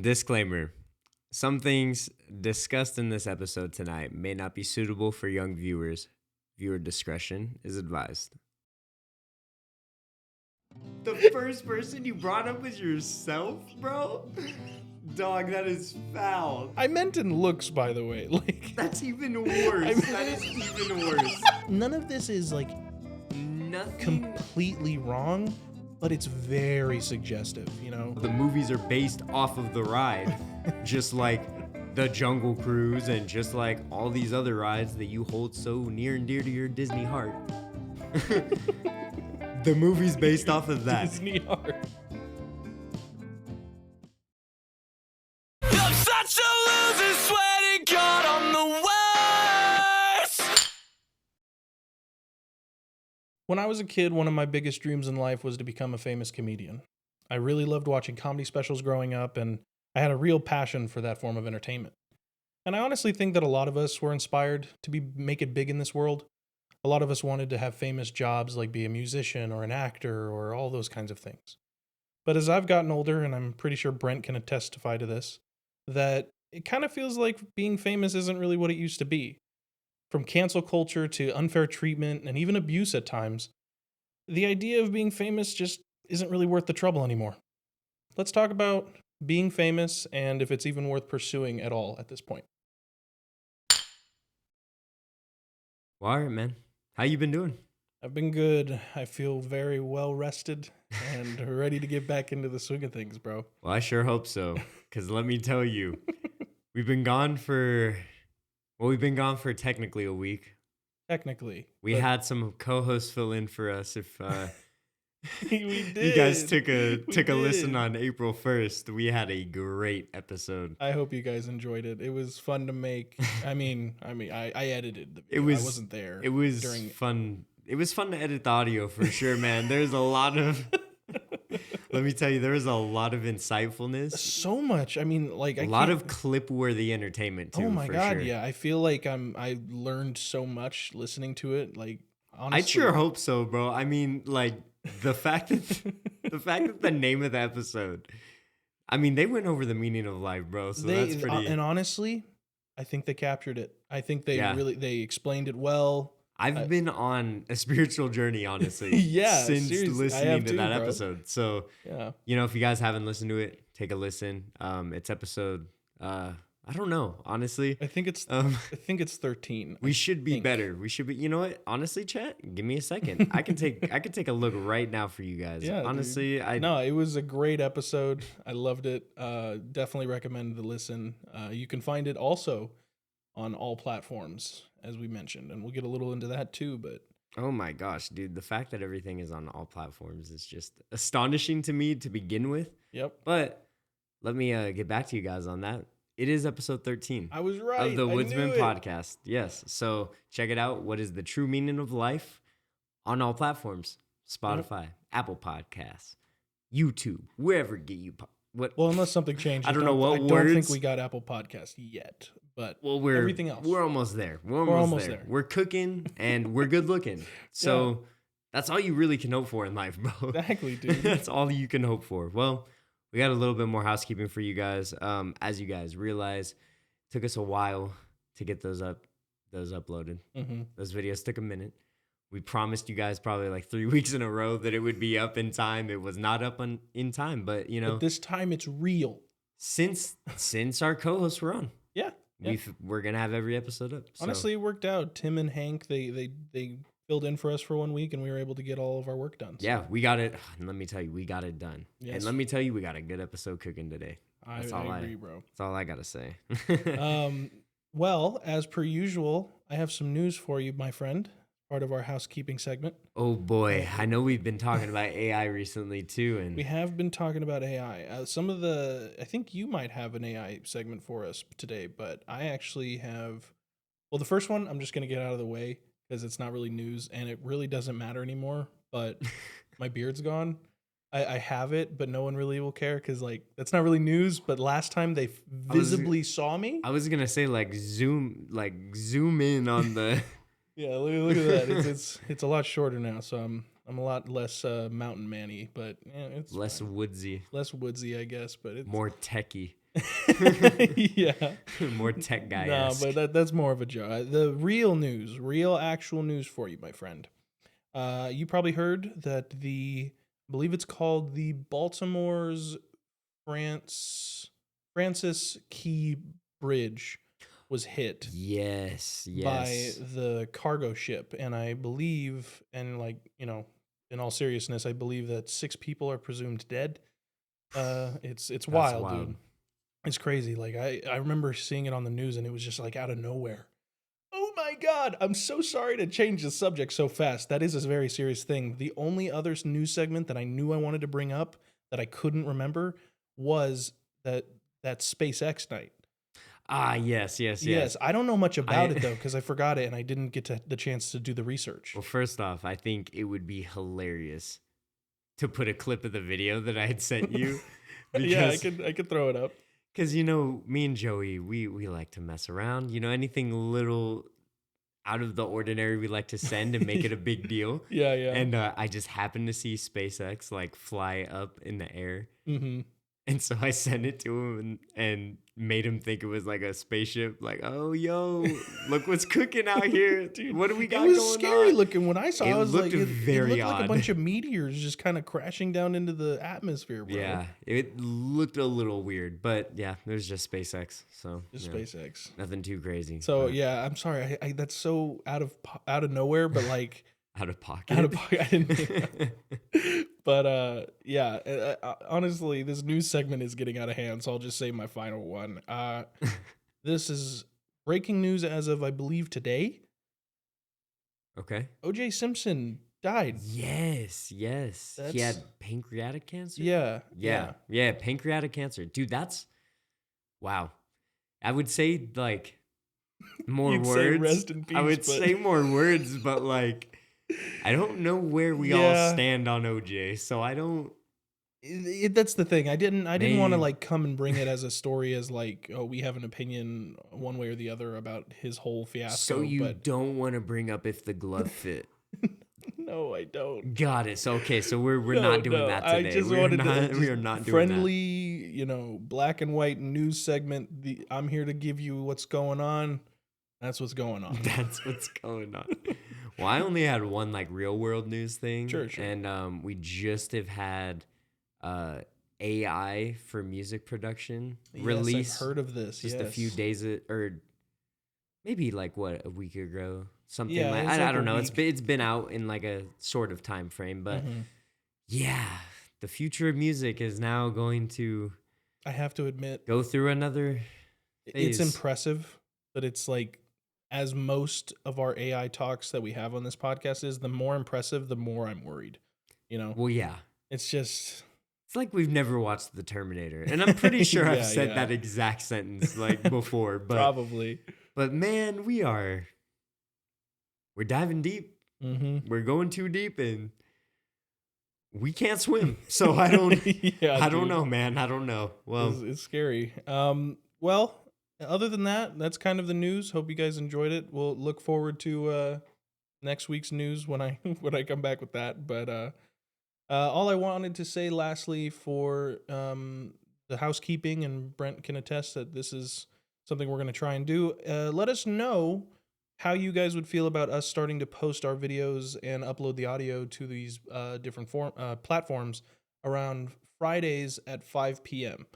Disclaimer. Some things discussed in this episode tonight may not be suitable for young viewers. Viewer discretion is advised. The first person you brought up was yourself, bro? Dog, that is foul. I meant in looks, by the way. That's even worse. That is even worse. None of this is Nothing. completely wrong, but it's very suggestive, you know? The movies are based off of the ride, just like the Jungle Cruise and just like all these other rides that you hold so near and dear to your Disney heart. The movie's based off of that. Disney art. I'm such a loser, sweating God, I'm the worst. When I was a kid, one of my biggest dreams in life was to become a famous comedian. I really loved watching comedy specials growing up, and I had a real passion for that form of entertainment. And I honestly think that a lot of us were inspired to make it big in this world. A lot of us wanted to have famous jobs like be a musician or an actor or all those kinds of things. But as I've gotten older, and I'm pretty sure Brent can testify to this, that it kind of feels like being famous isn't really what it used to be. From cancel culture to unfair treatment and even abuse at times, the idea of being famous just isn't really worth the trouble anymore. Let's talk about being famous and if it's even worth pursuing at all at this point. Well, all right, man. How you been doing? I've been good. I feel very well rested and ready to get back into the swing of things, bro. Well, I sure hope so. Because let me tell you, we've been gone for technically a week. Technically. We had some co-hosts fill in for us if We did. you guys took a We listen did. on April 1st. We had a great episode. I hope you guys enjoyed it. It was fun to make. I edited the video. It was I wasn't there. It was during fun. It was fun to edit the audio for sure, man. There's a lot of let me tell you, there was a lot of insightfulness. so much. I mean, like A lot of clip-worthy entertainment too. Oh my for god, sure. yeah. I feel like I learned so much listening to it. Like honestly, I sure hope so, bro. I mean, like the fact that the name of the episode. I mean, they went over the meaning of life, bro. So that's pretty. And honestly, I think they captured it. I think they Yeah. they explained it well. I've been on a spiritual journey, honestly. Yeah, since seriously. I listening have to too, that bro. episode. So Yeah. if you guys haven't listened to it, take a listen. It's episode. I don't know, honestly. I think it's 13. We should be think. better. We should be. You know what? Honestly, chat. Give me a second. I can take a look right now for you guys. Yeah, dude. honestly, No, it was a great episode. I loved it. Definitely recommend the listen. You can find it also on all platforms, as we mentioned, and we'll get a little into that too. But Oh my gosh, dude. The fact that everything is on all platforms is just astonishing to me to begin with. yep, But let me get back to you guys on that. It is episode 13 I was right. of the I Woodsmen knew it. podcast. Yes. So check it out. What is the true meaning of life on all platforms? Spotify, Apple Podcasts, YouTube, wherever you get you. What? Well, unless something changes. I don't know what I don't think words- we got Apple Podcast yet, but Well, we're everything else. We're almost there. We're almost there. We're cooking and we're good looking. So that's all you really can hope for in life, bro. Exactly, dude. That's all you can hope for. Well, we got a little bit more housekeeping for you guys. As you guys realize, it took us a while to get those uploaded. Mm-hmm. Those videos took a minute. We promised you guys probably like 3 weeks in a row that it would be up in time. It was not up in time, but But this time it's real. since our co-hosts were on, Yeah. yeah. we're gonna have every episode up. So. Honestly, it worked out. Tim and Hank, they filled in for us for 1 week, and we were able to get all of our work done. So Yeah, we got it. And let me tell you, we got it done. Yes. And let me tell you, we got a good episode cooking today. I That's all agree, bro. That's all I gotta say. Well, as per usual, I have some news for you, my friend. Part of our housekeeping segment. Oh boy, I know we've been talking about AI recently too, and We have been talking about AI. I think you might have an AI segment for us today, but I actually have. Well, the first one I'm just going to get out of the way because it's not really news and it really doesn't matter anymore. But my beard's gone. I have it, but no one really will care because that's not really news. But last time they visibly saw me. I was gonna say zoom in on the. Yeah, look at that. It's a lot shorter now, so I'm a lot less mountain man-y, but it's less fine. woodsy, Less woodsy, I guess, but it's more techie. Yeah. More tech guy. No, but that's more of a joke. The real news, real actual news for you, my friend. You probably heard that I believe it's called the Baltimore's Francis Key Bridge was hit Yes, by yes. the cargo ship, and I believe, and like, in all seriousness, I believe that 6 people are presumed dead. It's That's wild, dude. It's crazy. Like I remember seeing it on the news, and it was just like out of nowhere. Oh my God! I'm so sorry to change the subject so fast. That is a very serious thing. The only other news segment that I knew I wanted to bring up that I couldn't remember was that SpaceX night. Ah, yes. Yes, I don't know much about I- it though because I forgot it and I didn't get the chance to do the research. Well, first off, I think it would be hilarious to put a clip of the video that I had sent you. Yeah, I could throw it up. Because, me and Joey, we like to mess around. Anything little out of the ordinary, we like to send and make it a big deal. Yeah. And I just happened to see SpaceX like fly up in the air. Mm-hmm. And so I sent it to him and made him think it was like a spaceship. Like, oh, yo, look what's cooking out here. Dude, what do we got it was going scary on? looking when I saw it. It I was looked like, very it looked like a odd. bunch of meteors just kind of crashing down into the atmosphere, bro. Yeah, it looked a little weird, but yeah, it was just SpaceX. So Just yeah, SpaceX. nothing too crazy. So but yeah, I'm sorry. I that's so out of nowhere, but like out of pocket. out of pocket. I didn't. But yeah. Honestly, this news segment is getting out of hand, so I'll just say my final one. This is breaking news as of I believe today. Okay. O.J. Simpson died. Yes. He That's- had pancreatic cancer. Yeah. Pancreatic cancer, dude. That's wow. I would say like more You'd say words. rest in peace, I would but- say more words, but like I don't know where we all Yeah. stand on OJ, so I don't. That's the thing. I didn't want to Man. like come and bring it as a story as like, oh, we have an opinion one way or the other about his whole fiasco. So you but don't want to bring up if the glove fit. no, I don't. Got it. So okay, so we're No, not doing no, that I today. just we are wanted not. to We are not doing friendly, black and white news segment. I'm here to give you what's going on. That's what's going on. that. That's what's going on. Well, I only had one like real world news thing. Sure. And we just have had AI for music production release. Yes, I've heard of this. just a few days or maybe like a week ago, something Yeah, like it's I like a don't know. week. It's been out in like a sort of time frame, but Mhm. yeah, the future of music is now going to I have to admit, go through another it's phase. impressive, but it's like, as most of our AI talks that we have on this podcast is, the more impressive, the more I'm worried. Well, yeah. It's just, It's like we've never watched The Terminator, and I'm pretty sure I've Yeah, said yeah. that exact sentence like before. But probably. but man, we're diving deep. Mm-hmm. We're going too deep, and we can't swim. So I don't. Yeah, I don't dude. know, man. I don't know. Well, It's scary. Well, other than that, that's kind of the news. Hope you guys enjoyed it. We'll look forward to next week's news when I when I come back with that. But all I wanted to say lastly for the housekeeping, and Brent can attest that this is something we're going to try and do. Let us know how you guys would feel about us starting to post our videos and upload the audio to these different platforms around Fridays at 5 p.m.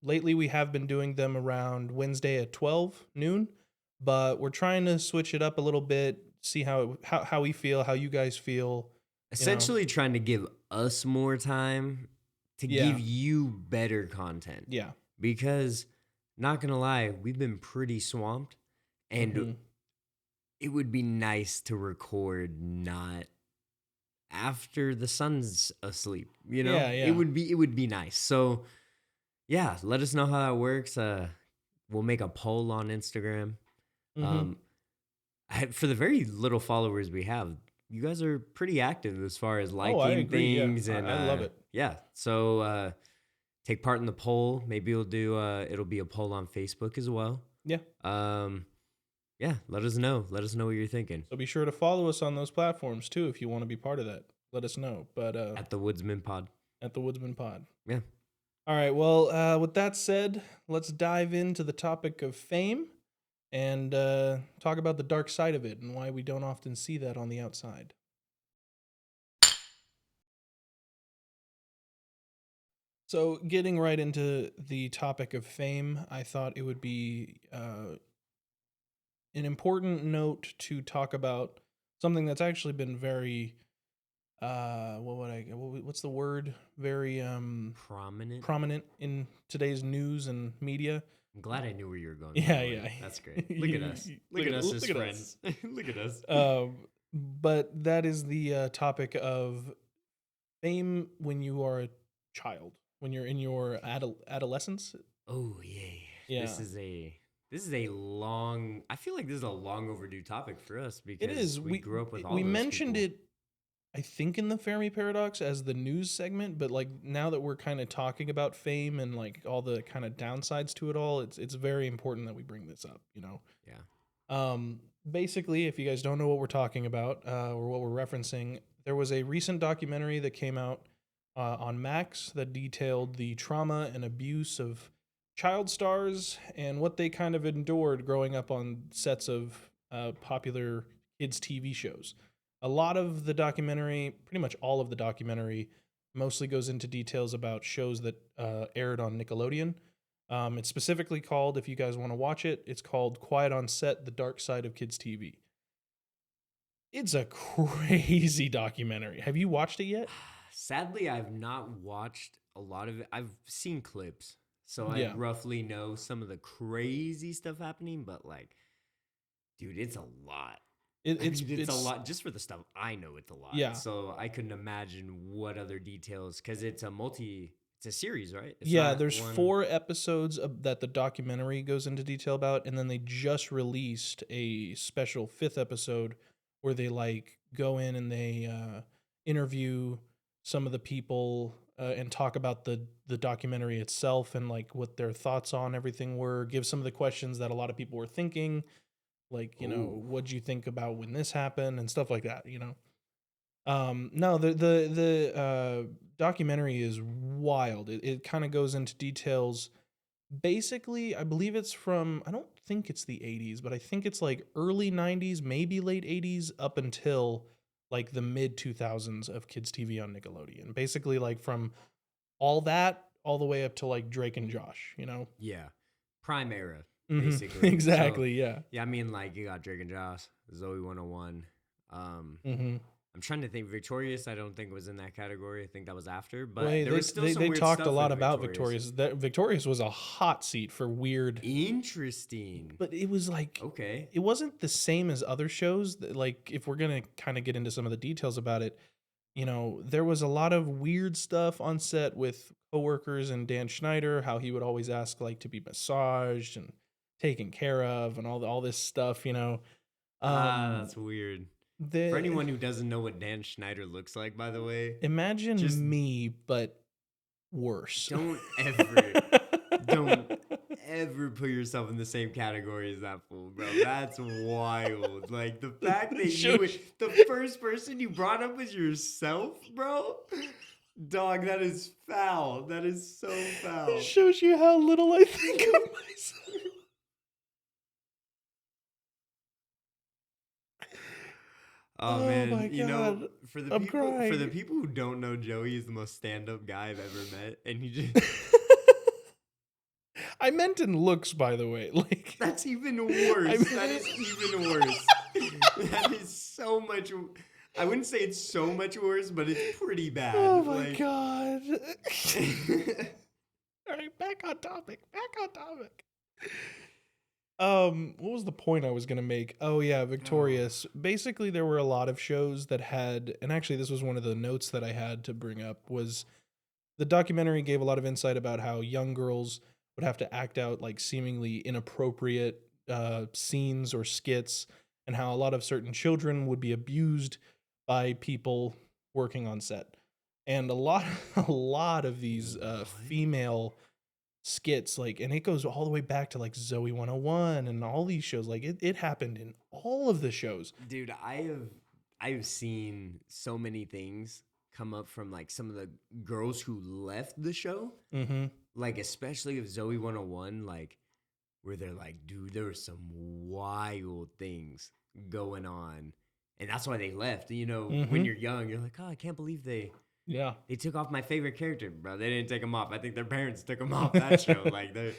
Lately, we have been doing them around Wednesday at 12 noon, but we're trying to switch it up a little bit, see how we feel, how you guys feel. essentially trying to give us more time to Yeah. give you better content. Yeah. Because, not gonna lie, we've been pretty swamped, and Mhm. it would be nice to record not after the sun's asleep. Yeah. It would be nice. So yeah, let us know how that works. We'll make a poll on Instagram. Mhm. For the very little followers we have, you guys are pretty active as far as liking I agree, yeah. things, and I love it. Yeah, so take part in the poll. Maybe we'll do. It'll be a poll on Facebook as well. Yeah. Yeah. Let us know. Let us know what you're thinking So be sure to follow us on those platforms too if you want to be part of that. Let us know. But at the Woodsmen Pod. at the Woodsman Pod. Yeah. All right. Well, with that said, let's dive into the topic of fame and talk about the dark side of it and why we don't often see that on the outside. So, getting right into the topic of fame, I thought it would be an important note to talk about something that's actually been very what's the word, very Prominent. prominent in today's news and media. I'm glad I knew where you were going. Yeah, by the way. yeah. That's great. Look at us. Look at us as look at friends. Look at us. But that is the topic of fame when you are a child, when you're in your adolescence. Oh yay! Yeah. This is a long. I feel like this is a long overdue topic for us because It is. we grew up with all we those mentioned people. it, I think, in the Fermi Paradox as the news segment, but like now that we're kind of talking about fame and like all the kind of downsides to it all, it's very important that we bring this up. Yeah. Basically, if you guys don't know what we're talking about or what we're referencing, there was a recent documentary that came out on Max that detailed the trauma and abuse of child stars and what they kind of endured growing up on sets of popular kids' TV shows. A lot of the documentary, pretty much all of the documentary, mostly goes into details about shows that aired on Nickelodeon. It's specifically called, if you guys want to watch it, it's called Quiet on Set, The Dark Side of Kids TV. It's a crazy documentary. Have you watched it yet? Sadly, I've not watched a lot of it. I've seen clips, so I Yeah. roughly know some of the crazy stuff happening. But like, dude, it's a lot. It's a lot just for the stuff I know. It's a lot. Yeah. So I couldn't imagine what other details because it's a series, right? It's Yeah, not there's one- 4 episodes that the documentary goes into detail about, and then they just released a special 5th episode where they like go in and they interview some of the people and talk about the documentary itself and like what their thoughts on everything were, give some of the questions that a lot of people were thinking, like, Ooh. what'd you think about when this happened and stuff like that. No, the documentary is wild. It kind of goes into details. Basically, I believe it's from, I don't think it's the 80s, but I think it's like early 90s, maybe late 80s, up until like the mid 2000s of kids TV on Nickelodeon. Basically, like from all that all the way up to like Drake and Josh. Yeah, prime era, Mhm. basically. Exactly. So, Yeah. yeah, I mean, like you got Drake and Josh, Zoe 101. Mm-hmm. I'm trying to think. Victorious, I don't think was in that category. I think that was after. But Wait, there was still some they weird talked a stuff lot with about Victorious. That Victorious was a hot seat for weird, Interesting. but it was like Okay. it wasn't the same as other shows. Like if we're gonna kind of get into some of the details about it, there was a lot of weird stuff on set with coworkers and Dan Schneider, how he would always ask like to be massaged and taken care of and all this stuff. That's weird. For The anyone who doesn't know what Dan Schneider looks like, by the way, imagine just me, but worse. don't ever put yourself in the same category as that fool, bro. That's wild. Like the fact that the first person you brought up was yourself, bro. Dog, that is foul. That is so foul. It shows you how little I think of myself. Oh Oh man, my God. for the I'm people crying. who don't know Joey, he's the most stand-up guy I've ever met, and he just I meant in looks, by the way. Like that's even worse. I That is even worse. That is so much. I wouldn't say it's so much worse, but it's pretty bad. Oh my Like- God. All right, back on topic. What was the point I was gonna make? Oh yeah, Victorious. Basically, there were a lot of shows that had, and actually, this was one of the notes that I had to bring up. Was the documentary gave a lot of insight about how young girls would have to act out like seemingly inappropriate scenes or skits, and how a lot of certain children would be abused by people working on set, and a lot of these female skits, like, and it goes all the way back to like Zoe 101 and all these shows. Like it happened in all of the shows. Dude, I have seen so many things come up from like some of the girls who left the show. Mm-hmm. Like, especially if Zoe 101, like, where they're like, dude, there were some wild things going on. And that's why they left. You know, when you're young, you're like, oh, I can't believe they took off my favorite character, bro. They didn't take him off. I think their parents took him off that show. Like, they're...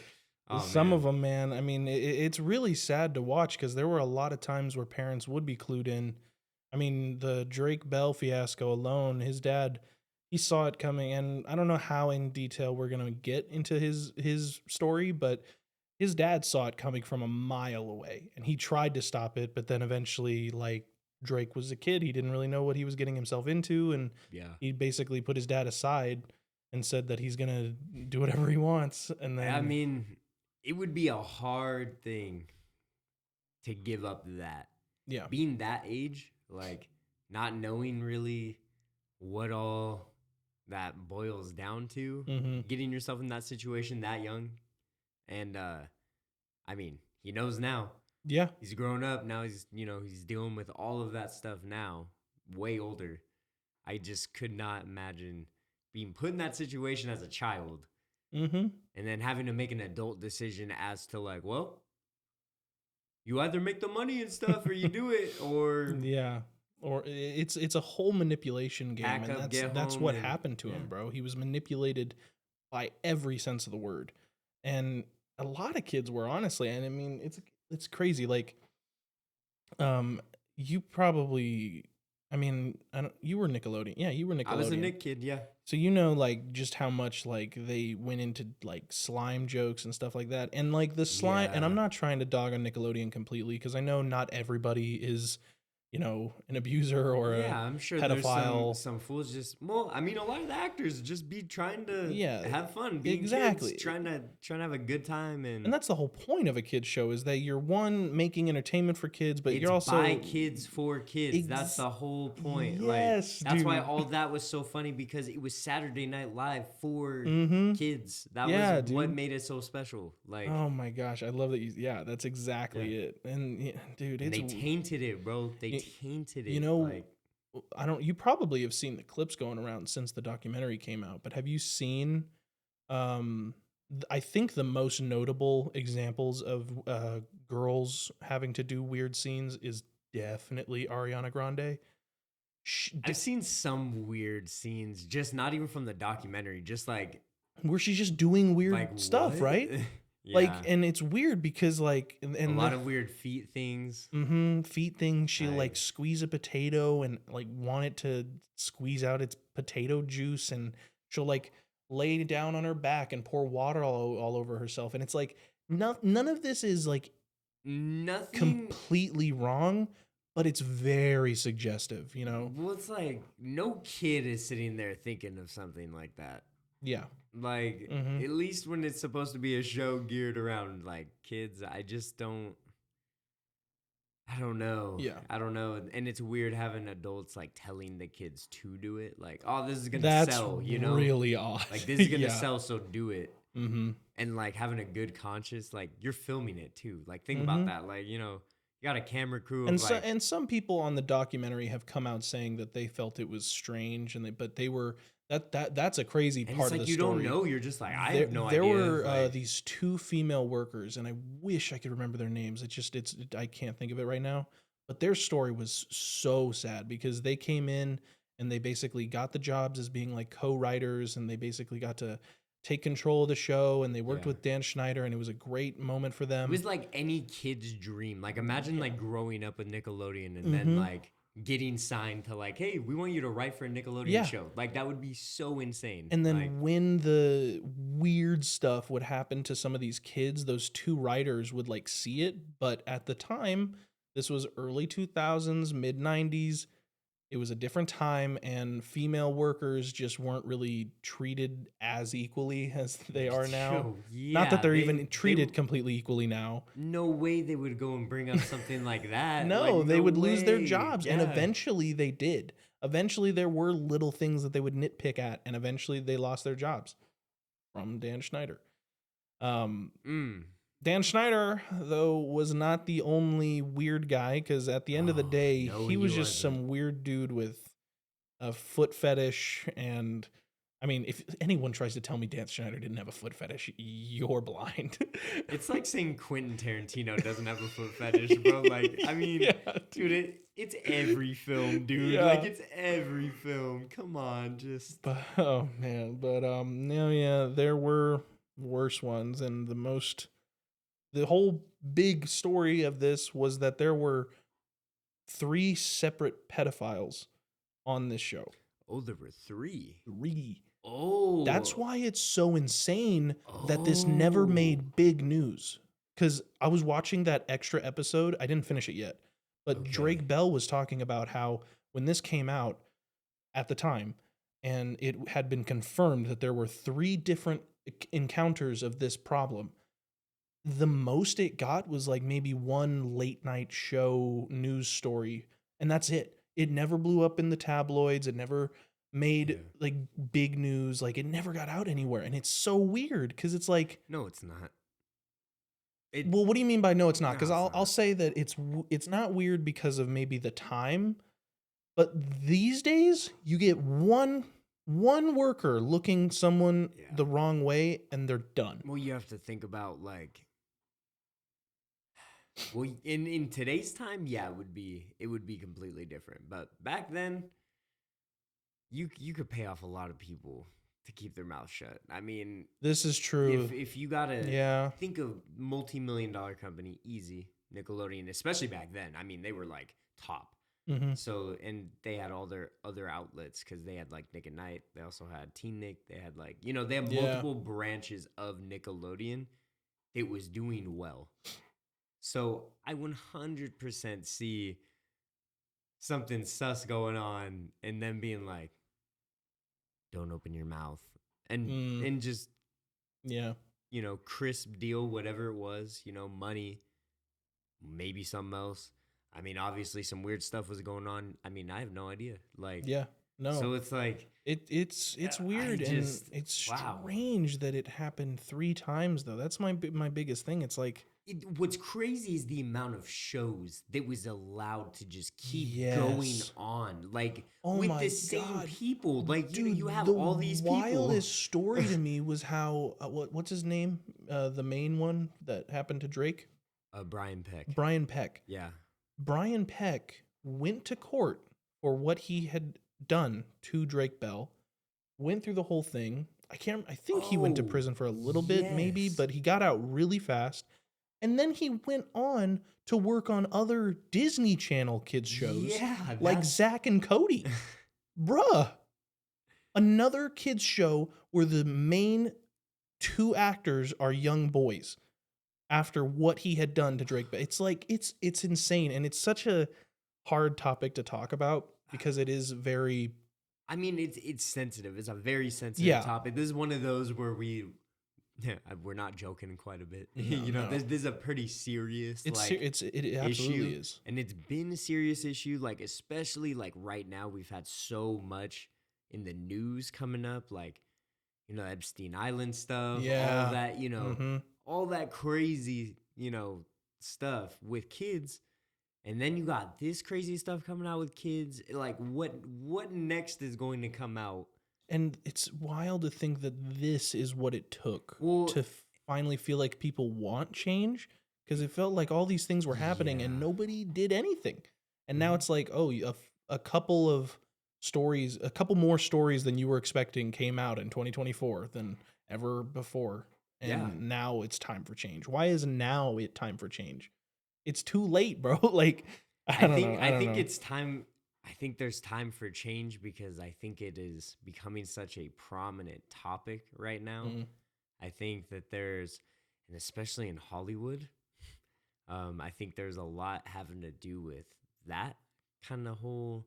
Some of them, man. I mean, it's really sad to watch because there were a lot of times where parents would be clued in. I mean, the Drake Bell fiasco alone, his dad, he saw it coming, and I don't know how in detail we're gonna get into his story, but his dad saw it coming from a mile away, and he tried to stop it, but then eventually, like, Drake was a kid, he didn't really know what he was getting himself into, and he basically put his dad aside and said that he's gonna do whatever he wants, and then I mean, it would be a hard thing to give up that. Yeah. Being that age, like, not knowing really what all that boils down to, getting yourself in that situation that young. And, I mean, he knows now. Yeah. He's grown up. Now he's dealing with all of that stuff now, way older. I just could not imagine being put in that situation as a child. And then having to make an adult decision as to like, well, you either make the money and stuff or you do it, or or it's a whole manipulation game, pack and up, that's what happened to him, bro. He was manipulated by every sense of the word, and a lot of kids were, honestly. And I mean, it's crazy. Like, you probably. I mean, you were Nickelodeon. Yeah, you were Nickelodeon. I was a Nick kid, yeah. So you know, like, just how much, like, they went into, like, slime jokes and stuff like that. And, like, the slime... And I'm not trying to dog on Nickelodeon completely, because I know not everybody is, you know, an abuser or a I'm sure pedophile. There's some fools just... Well, I mean, a lot of the actors just be trying to have fun. Being Exactly. Kids, trying to have a good time. And that's the whole point of a kid's show, is that you're, one, making entertainment for kids, but you're also... by kids for kids. That's the whole point. Yes, like, that's dude. why all that was so funny, because it was Saturday Night Live for kids. That was what made it so special. Like, oh my gosh, I love that you... Yeah, that's exactly it. And, dude, and they tainted it, bro. They tainted it. You know, like, you probably have seen the clips going around since the documentary came out, but have you seen, I think the most notable examples of girls having to do weird scenes is definitely Ariana Grande. I've seen some weird scenes, just not even from the documentary, just like where she's just doing weird like, stuff, what? right? Like, and it's weird because, like, and a lot of weird feet things. Feet things. She'll like squeeze a potato and like want it to squeeze out its potato juice, and she'll like lay down on her back and pour water all over herself. And it's like none of this is like nothing completely wrong, but it's very suggestive, you know? Well, it's like no kid is sitting there thinking of something like that. Yeah. Like, at least when it's supposed to be a show geared around, like, kids, I don't know. Yeah. I don't know. And it's weird having adults, like, telling the kids to do it. Like, oh, this is going to sell, you know? That's really odd. Like, this is going to sell, so do it. And, like, having a good conscience, like, you're filming it, too. Like, think about that. Like, you know, you got a camera crew of, and some people on the documentary have come out saying that they felt it was strange, but they were... That's a crazy part it's like of the you story. Don't know. You're just like, I have no idea. There were these two female workers, and I wish I could remember their names. I can't think of it right now. But their story was so sad because they came in and they basically got the jobs as being like co-writers, and they basically got to take control of the show, and they worked with Dan Schneider, and it was a great moment for them. It was like any kid's dream. Like, imagine like growing up with Nickelodeon and then like getting signed to like, hey, we want you to write for a Nickelodeon show. Like, that would be so insane. And then when the weird stuff would happen to some of these kids, those two writers would like see it. But at the time, this was early 2000s, mid 90s. It was a different time, and female workers just weren't really treated as equally as they are now. Not that they're even treated completely equally now. No way they would go and bring up something like that. No, like, they would lose their jobs, Yeah. and eventually they did. Eventually there were little things that they would nitpick at, and eventually they lost their jobs from Dan Schneider. Dan Schneider, though, was not the only weird guy, because at the end of the day, he was just some weird dude with a foot fetish. And I mean, if anyone tries to tell me Dan Schneider didn't have a foot fetish, you're blind. It's like saying Quentin Tarantino doesn't have a foot fetish, bro. Like, I mean, Yeah, dude, it's every film, dude. Yeah. Like, it's every film. Come on, just. But oh man, but no, yeah, there were worse ones, and the whole big story of this was that there were 3 separate pedophiles on this show. Oh, there were 3. 3. Oh. That's why it's so insane that this never Oh. made big news. Because I was watching that extra episode. I didn't finish it yet. But Okay. Drake Bell was talking about how when this came out at the time, and it had been confirmed that there were 3 different encounters of this problem, the most it got was like maybe one late night show news story. And that's it. It never blew up in the tabloids. It never made Yeah. like big news. Like it never got out anywhere. And it's so weird because it's like, No, it's not. well, what do you mean by no, it's not? No, Because it's I'll not. say that it's not weird because of maybe the time, but these days you get one worker looking someone Yeah. the wrong way and they're done. Well, you have to think about like. Well, in today's time, yeah, it would be completely different. But back then, you could pay off a lot of people to keep their mouth shut. I mean, This is true. if you gotta Yeah. think of multi-million-dollar company, easy, Nickelodeon, especially back then. I mean, they were like top. Mm-hmm. So, and they had all their other outlets because they had like Nick at Night. They also had Teen Nick. They had like, they have Yeah. multiple branches of Nickelodeon. It was doing well. So I 100% see something sus going on and them being like, don't open your mouth. And just, Yeah. crisp deal, whatever it was, money, maybe something else. I mean, obviously some weird stuff was going on. I mean, I have no idea. Like, Yeah. No. so it's like, It's I weird just- and it's wow. strange that it happened 3 times though. That's my biggest thing. It's like what's crazy is the amount of shows that was allowed to just keep going Yes. on, like Oh with my the same God. people. Like dude, you have the all these people. wildest story to me was how what's his name? The main one that happened to Drake? Brian Peck. Brian Peck. Yeah. Brian Peck went to court for what he had done to Drake Bell. Went through the whole thing. I think he went to Oh, prison for a little bit maybe, yes. but he got out really fast. And then he went on to work on other Disney Channel kids shows Yeah, like that's- Zack and Cody. Bruh. Another kids show where the main 2 actors are young boys after what he had done to Drake. It's like it's insane, and it's such a hard topic to talk about because it is very I mean, it's sensitive. It's a very sensitive Yeah. topic. This is one of those where we're not joking quite a bit. No. This is a pretty serious it absolutely issue. is. And it's been a serious issue, like especially like right now we've had so much in the news coming up, like Epstein Island stuff, Yeah. all that, Mhm. all that crazy, stuff with kids. And then you got this crazy stuff coming out with kids. Like what next is going to come out? And it's wild to think that this is what it took Well- to finally feel like people want change, because it felt like all these things were happening and Yeah. nobody did anything. And now Mhm. it's like, oh, a couple of stories, a couple more stories than you were expecting came out in 2024 than ever before. And Yeah. now it's time for change. Why is now it time for change? It's too late, bro. Like, I don't know. I think know. it's time. I think there's time for change because I think it is becoming such a prominent topic right now. Mhm. I think that and especially in Hollywood, I think there's a lot having to do with that kind of whole,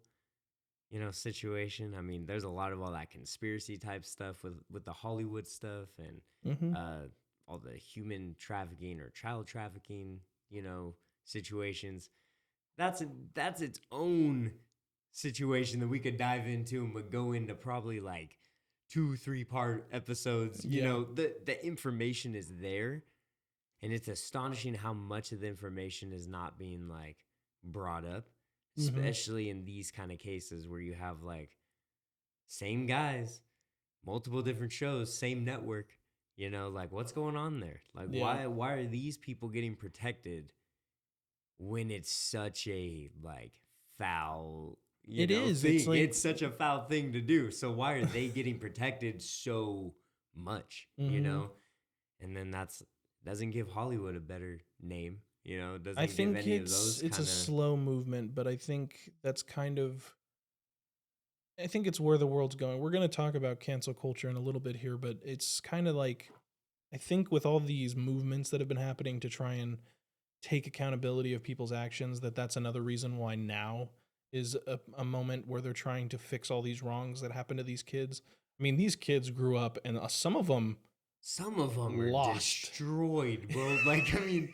situation. I mean, there's a lot of all that conspiracy type stuff with the Hollywood stuff and Mhm. all the human trafficking or child trafficking, situations. That's its own situation that we could dive into and would go into probably like 2-3 part episodes. Yeah. The information is there, and it's astonishing how much of the information is not being like brought up, Mhm. especially in these kind of cases where you have like same guys, multiple different shows, same network. You know, like what's going on there? Like Yeah. why are these people getting protected when it's such a like foul, It is. It's thing? like, It's such a foul thing to do. So why are they getting protected so much? Mhm. And then that's doesn't give Hollywood a better name. I Doesn't give think any of it's those it's a kind of. slow movement, but I think that's kind of, I think it's where the world's going. We're going to talk about cancel culture in a little bit here, but it's kind of like, I think with all these movements that have been happening to try and take accountability of people's actions, that's another reason why now is a moment where they're trying to fix all these wrongs that happened to these kids. I mean, these kids grew up and some of them Some of them are lost. destroyed, bro. Like, I mean,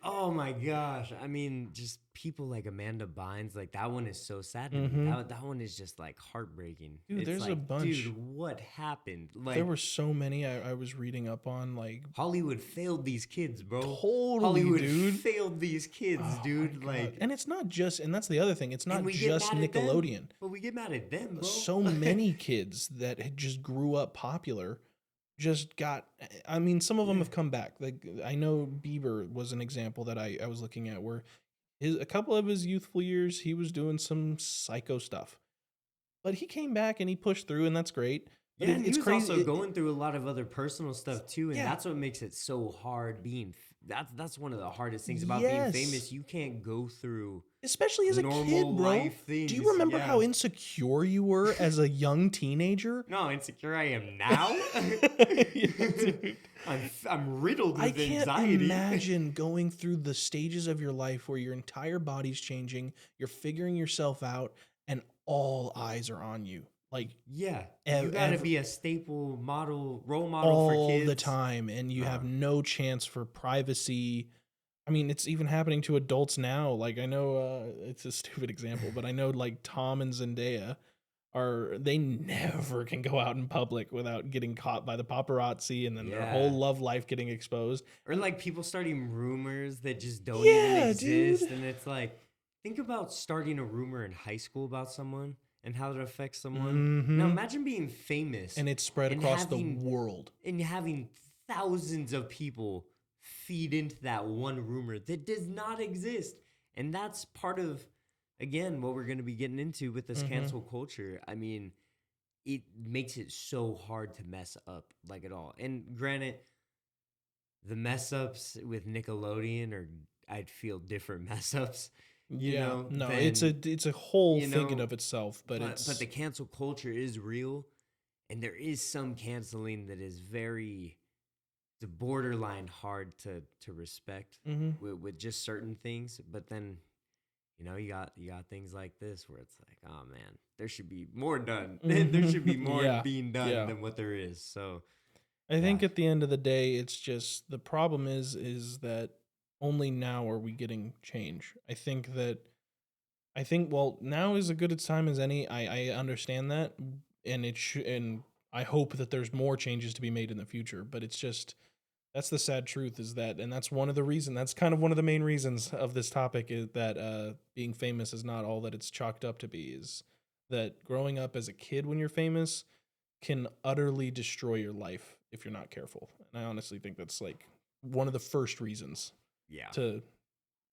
oh my gosh. I mean, just people like Amanda Bynes, like that one is so sad to me. Mhm. That one is just like heartbreaking. Dude, It's there's a like, bunch. dude, what happened? There Like were so many I was reading up on, like, Hollywood failed these kids, bro. totally, Hollywood dude. failed these kids, Oh my dude. God. Like, And it's not just, and that's the other thing, it's and not we get just mad at them, Nickelodeon. but we get mad at them, bro. So many kids that had just grew up popular just got, I mean, some of them Yeah. have come back. Like, I know Bieber was an example that I was looking at, where a couple of his youthful years he was doing some psycho stuff, but he came back and he pushed through, and that's great. But Yeah, and he it's was crazy. also going through a lot of other personal stuff too, and Yeah. that's what makes it so hard being. That's one of the hardest things about being Yes. famous. You can't go through Especially as a normal kid, bro. life Do you things, remember how yeah. insecure you were as a young teenager? No, insecure I am now. Yeah, dude. I'm riddled I with can't anxiety. imagine going through the stages of your life where your entire body's changing, you're figuring yourself out, and all eyes are on you. Like, Yeah, you gotta ev- be a staple model, role model for all kids the time, and you have Uh, no chance for privacy. I mean, it's even happening to adults now. Like, I know it's a stupid example, but I know like Tom and Zendaya they never can go out in public without getting caught by the paparazzi, and then their whole Yeah. love life getting exposed. Or like people starting rumors that just don't Yeah, even exist. dude. And it's like, think about starting a rumor in high school about someone and how it affects someone. Now Mhm. imagine being famous And it's spread and across having- the world. and having thousands of people feed into that one rumor that does not exist. And that's part of, again, what we're going to be getting into with this Mhm. cancel culture. I mean, it makes it so hard to mess up like at all. And granted, the mess ups with Nickelodeon are, I'd feel, different mess ups. No, than- it's a whole you thing in know, of itself, but it's but the cancel culture is real, and there is some canceling that is very, the borderline hard to respect Mhm. with just certain things. But then, you got things like this where it's like, oh man, there should be more done. There should be more Yeah, being done yeah. than what there is. So I think Yeah. at the end of the day, it's just the problem is that only now are we getting change. I think well, now is as good a time as any. I understand that, and and I hope that there's more changes to be made in the future. But it's just, that's the sad truth, is that, and that's one of the reasons. That's kind of one of the main reasons of this topic, is that being famous is not all that it's chalked up to be. Is that growing up as a kid when you're famous can utterly destroy your life if you're not careful. And I honestly think that's like one of the first reasons yeah. to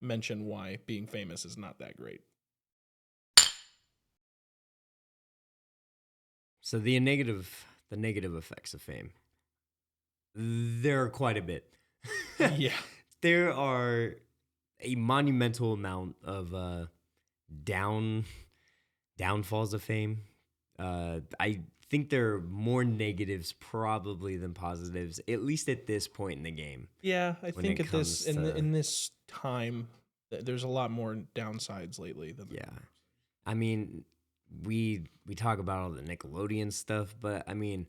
mention why being famous is not that great. So the negative effects of fame, there are quite a bit. Yeah. There are a monumental amount of downfalls of fame. I think there are more negatives probably than positives, at least at this point in the game. Yeah, I When think it at this comes to- in this time, there's a lot more downsides lately than Yeah. I mean, we talk about all the Nickelodeon stuff, but I mean,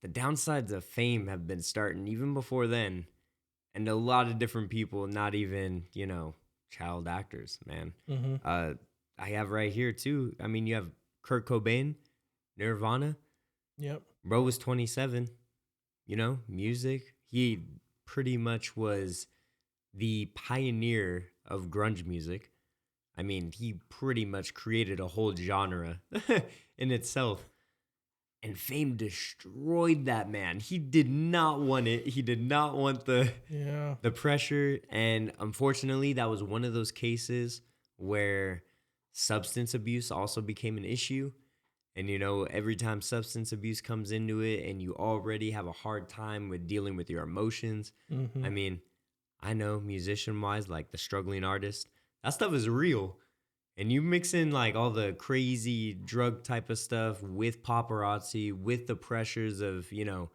the downsides of fame have been starting even before then. And a lot of different people, not even, child actors, man. Mm-hmm. I have right here too. I mean, you have Kurt Cobain, Nirvana. Yep. Bro was 27, music. He pretty much was the pioneer of grunge music. I mean, he pretty much created a whole genre in itself. And fame destroyed that man. He did not want it. He did not want the pressure. And unfortunately, that was one of those cases where substance abuse also became an issue. And, you know, every time substance abuse comes into it and you already have a hard time with dealing with your emotions, I mean, I know musician-wise, like the struggling artist, that stuff is real. And you mix in like all the crazy drug type of stuff with paparazzi, with the pressures of, you know,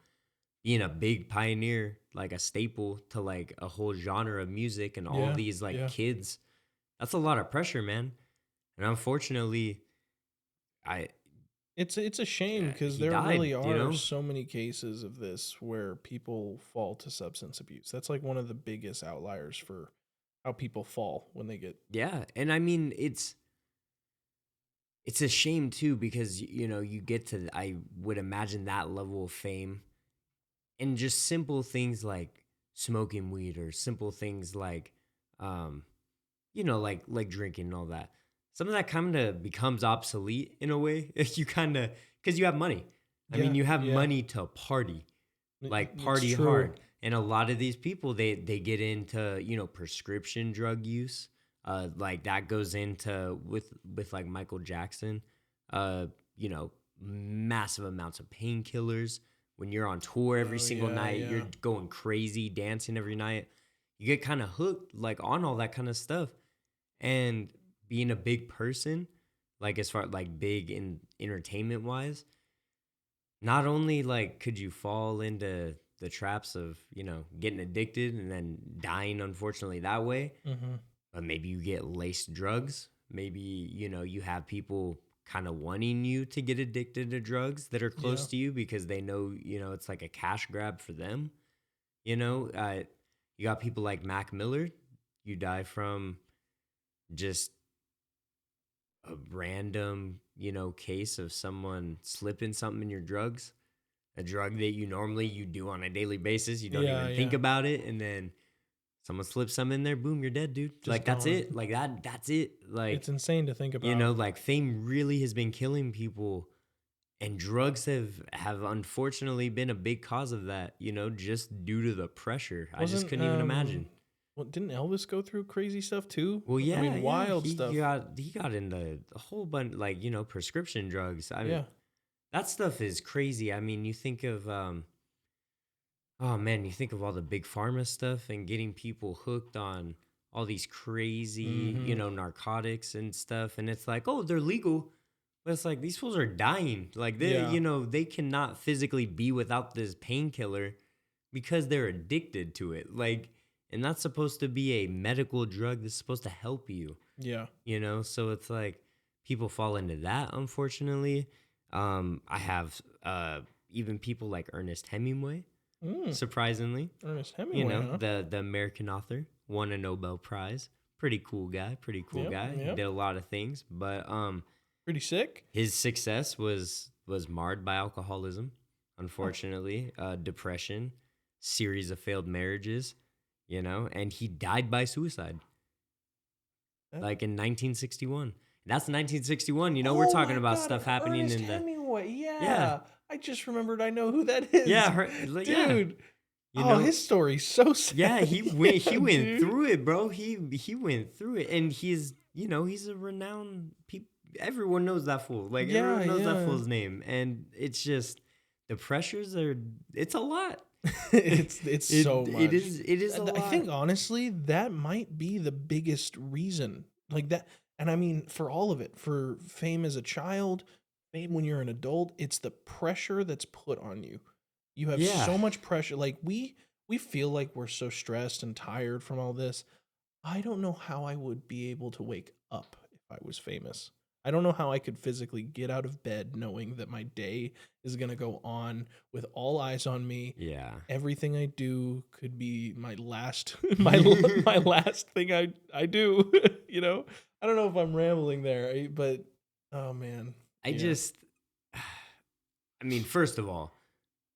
being a big pioneer, like a staple to like a whole genre of music and all these like kids. That's a lot of pressure, man. And unfortunately, it's a shame because he there died, really you are know? so many cases of this where people fall to substance abuse. That's like one of the biggest outliers for how people fall when they get. Yeah. And I mean, it's a shame too, because, you know, you get to, I would imagine, that level of fame and just simple things like smoking weed or simple things like, you know, like drinking and all that. Some of that kind of becomes obsolete in a way. You kind of, because you have money. I mean, you have money to party, like party hard. And a lot of these people, they get into, you know, prescription drug use. Like that goes into with like Michael Jackson, you know, massive amounts of painkillers. When you're on tour every single night, you're going crazy, dancing every night. You get kind of hooked like on all that kind of stuff. And being a big person, like as far like big in entertainment wise, not only like could you fall into the traps of, you know, getting addicted and then dying unfortunately that way, but maybe you get laced drugs. Maybe, you know, you have people kind of wanting you to get addicted to drugs that are close to you because they know, you know, it's like a cash grab for them. You know, you got people like Mac Miller. You die from just a random, you know, case of someone slipping something in your drugs, a drug that you normally you do on a daily basis. You don't even think about it. And then someone slips some in there, boom, you're dead, dude. Just like, that's it. Like that's it. Like, it's insane to think about. You know, like fame really has been killing people, and drugs have unfortunately been a big cause of that, you know, just due to the pressure. I just couldn't even imagine. Well, didn't Elvis go through crazy stuff too? Well, yeah, I mean, wild he stuff. He got into a whole bunch, like, you know, prescription drugs. I mean, that stuff is crazy. I mean, you think of, oh man, you think of all the big pharma stuff and getting people hooked on all these crazy, you know, narcotics and stuff. And it's like, oh, they're legal. But it's like, these fools are dying. Like, they, you know, they cannot physically be without this painkiller because they're addicted to it. Like, and that's supposed to be a medical drug that's supposed to help you. Yeah. You know, so it's like people fall into that, unfortunately. I have even people like Ernest Hemingway, surprisingly. Ernest Hemingway, you know, the American author, won a Nobel Prize. Pretty cool guy. Did a lot of things, but pretty sick. His success was marred by alcoholism, unfortunately, depression, series of failed marriages, you know, and he died by suicide. Like in 1961. That's 1961. You know, we're talking about stuff happening Ernest in the Hemingway. Yeah. I just remembered. I know who that is. Yeah, dude. You know, his story's so sad. Yeah, he went through it, bro. He went through it, and he's, you know, he's a renowned everyone knows that fool. Like, everyone knows that fool's name, and it's just the pressures it's a lot. it's so much. It is a lot. I think honestly that might be the biggest reason, like that. And I mean, for all of it, for fame as a child, fame when you're an adult, it's the pressure that's put on you. You have so much pressure. Like we feel like we're so stressed and tired from all this. I don't know how I would be able to wake up if I was famous. I don't know how I could physically get out of bed knowing that my day is going to go on with all eyes on me. Yeah. Everything I do could be my last my last thing I do, you know? I don't know if I'm rambling there, but oh man. I mean, first of all,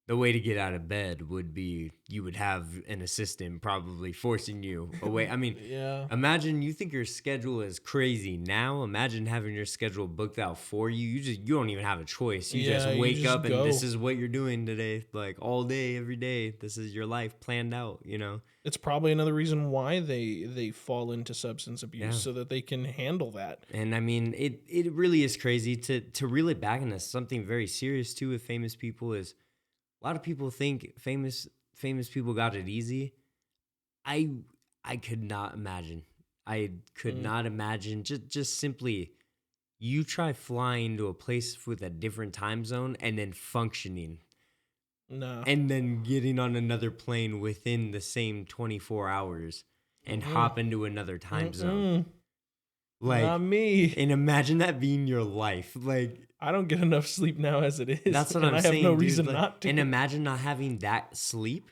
the way to get out of bed would be you would have an assistant probably forcing you away. I mean, Yeah. imagine you think your schedule is crazy now. Imagine having your schedule booked out for you. You don't even have a choice. You just Yeah, you wake just up and this go. is what you're doing today, like all day, every day. This is your life planned out, you know? It's probably another reason why they fall into substance abuse, Yeah. so that they can handle that. And I mean, it really is crazy to reel it back into something very serious too with famous people is a lot of people think famous people got it easy. I could not imagine. I could not imagine just simply you try flying to a place with a different time zone and then functioning No. and then getting on another plane within the same 24 hours and hop into another time zone. Like, Not me. and imagine that being your life. Like, I don't get enough sleep now as it is. that's what and I'm I saying. have no dude. reason Like, not to. and imagine not having that sleep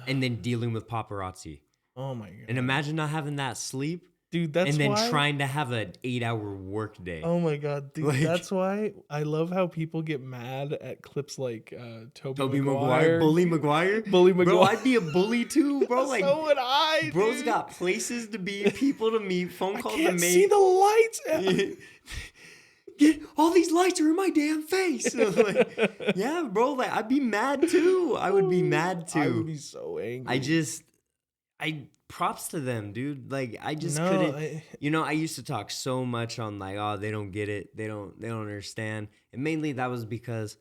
and then dealing with paparazzi. Oh my god. And imagine not having that sleep Dude, that's and then why trying to have an 8-hour work day. Oh my god, dude, Like- that's why I love how people get mad at clips like Toby Maguire, Bully Maguire. Bully Maguire. Bro, I'd be a bully too, bro. Like, so would I. bro's dude. got places to be, people to meet, phone I calls to can't make. see the lights. Get all these lights are in my damn face. Like, yeah, bro. Like, I'd be mad too. I would be mad too. I would be so angry. I props to them, dude. Like, I just No, couldn't. You know, I used to talk so much on like, oh, they don't get it. They don't understand. And mainly that was because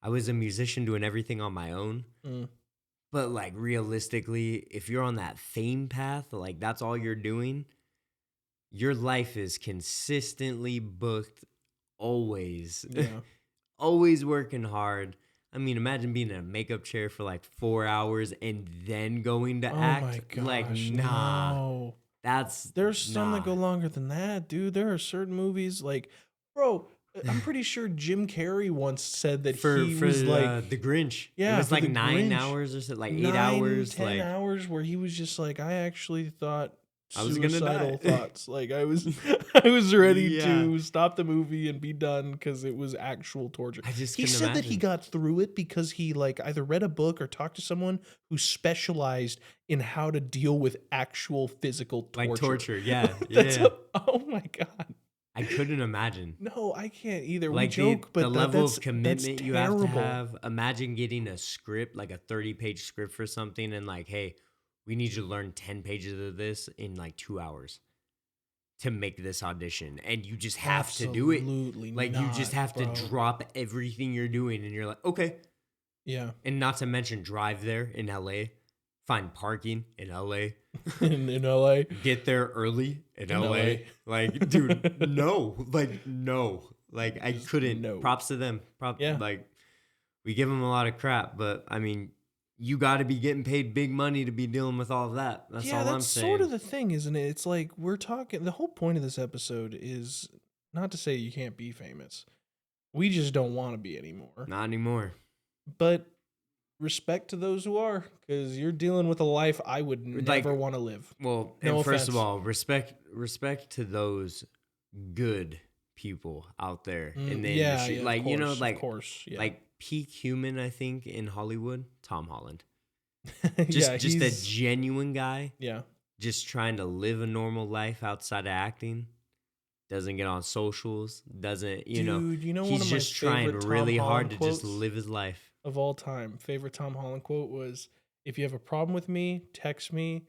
I was a musician doing everything on my own. But like realistically, if you're on that fame path, like that's all you're doing, your life is consistently booked always. Yeah. Always working hard. I mean, imagine being in a makeup chair for like 4 hours and then going to Oh act. my gosh, like, nah. no. That's There's some nah. that go longer than that, dude. There are certain movies like, bro, I'm pretty sure Jim Carrey once said that he was like The Grinch. Yeah, it was for like The 9 Grinch. hours or something, like 8 9, hours. 10 like hours where he was just like, I actually thought I was gonna suicidal die. thoughts. Like I was ready Yeah. to stop the movie and be done because it was actual torture. I just He couldn't said that he imagine. got through it because he like either read a book or talked to someone who specialized in how to deal with actual physical torture. Like torture, yeah. That's yeah. oh my god. I couldn't imagine. No, I can't either. Like we joke, but the level that's, of commitment that's you have to terrible. have. Imagine getting a script, like a 30-page script for something, and like, hey, we need you to learn 10 pages of this in like 2 hours to make this audition. And you just have to do it. Absolutely Like, you just not, have bro. to drop everything you're doing, and you're like, okay. Yeah. And not to mention drive there in LA, find parking in LA, in LA. get there early in In LA. LA. Like, dude, no. Like, no. Like, I couldn't. no. Props to them. Yeah. Like, we give them a lot of crap, but I mean, you got to be getting paid big money to be dealing with all of that. That's Yeah, all I'm that's saying. sort of the thing, isn't it? It's like we're talking. The whole point of this episode is not to say you can't be famous. We just don't want to be anymore. Not anymore. But respect to those who are, because you're dealing with a life I would Like, never want to live. Well, No and first offense. of all, respect to those good people out there in the yeah, industry. yeah, Like, of you know, course, like, of course, yeah. like peak human, I think, in Hollywood, Tom Holland. yeah, Just a he's- genuine guy, yeah. just trying to live a normal life outside of acting. Doesn't get on socials. Doesn't, you know, Dude, you know one he's of my just trying favorite Tom really hard Holland to quotes just live his life. of all time. Favorite Tom Holland quote was, "If you have a problem with me, text me.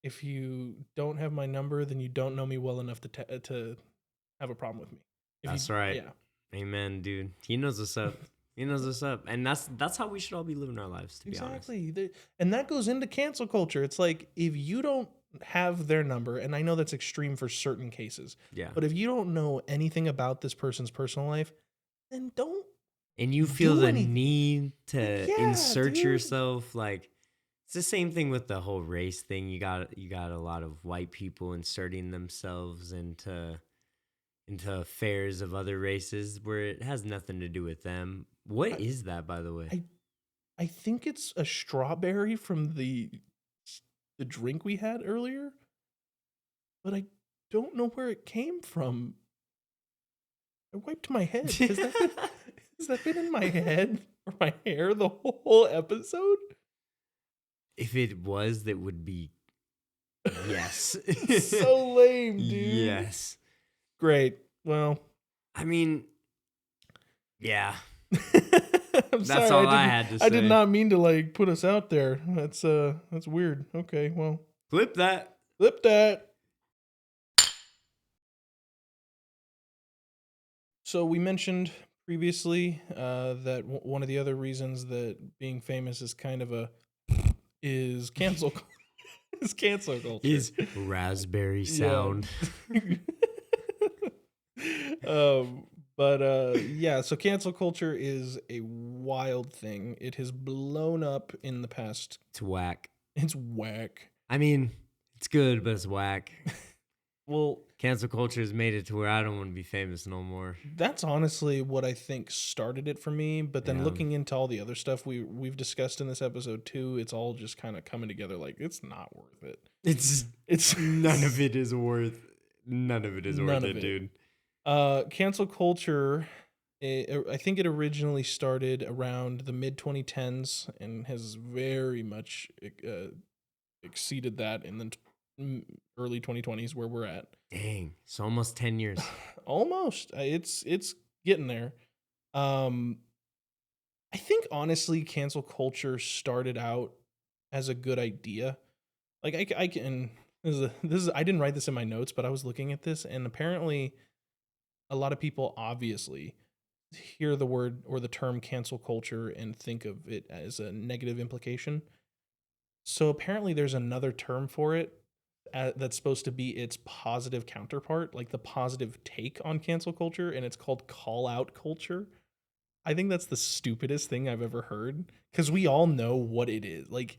If you don't have my number, then you don't know me well enough to have a problem with me." That's right. Yeah. Amen, dude. He knows what's up. He knows what's up. And that's how we should all be living our lives, to be honest. Exactly. And that goes into cancel culture. It's like, if you don't have their number, and I know that's extreme for certain cases, Yeah. but if you don't know anything about this person's personal life, then don't. And you feel do the anything. need to Yeah, insert dude. yourself, like it's the same thing with the whole race thing. You got a lot of white people inserting themselves into affairs of other races where it has nothing to do with them. What is that, by the way? I think it's a strawberry from the drink we had earlier, but I don't know where it came from. I wiped my head. Has that been in my head? for my hair the whole episode? If it was, that would be yes. So lame, dude. Yes. Great. Well, I mean, yeah. I'm That's sorry, all I had to I did say. not mean to like put us out there. That's weird. Okay, well, Flip that. flip that. So we mentioned previously that one of the other reasons that being famous is kind of is cancel is cancel culture. Is raspberry sound. Yeah, so cancel culture is a wild thing. It has blown up in the past. It's whack. It's whack. I mean, it's good, but it's whack. Well, Cancel culture has made it to where I don't want to be famous no more. that's honestly what I think started it for me. But then Yeah. looking into all the other stuff we've discussed in this episode too, it's all just kind of coming together. Like it's not worth it. It's none of it is worth. None of it is None worth of it, it. dude. Cancel culture. I think it originally started around the mid 2010s and has very much exceeded that in the early 2020s where we're at. Dang, it's almost 10 years. Almost. It's getting there. I think honestly, cancel culture started out as a good idea. Like I can this is I didn't write this in my notes, but I was looking at this, and apparently, a lot of people obviously hear the word or the term cancel culture and think of it as a negative implication. So apparently, there's another term for it that's supposed to be its positive counterpart, like the positive take on cancel culture, and it's called call out culture. I think that's the stupidest thing I've ever heard because we all know what it is. Like,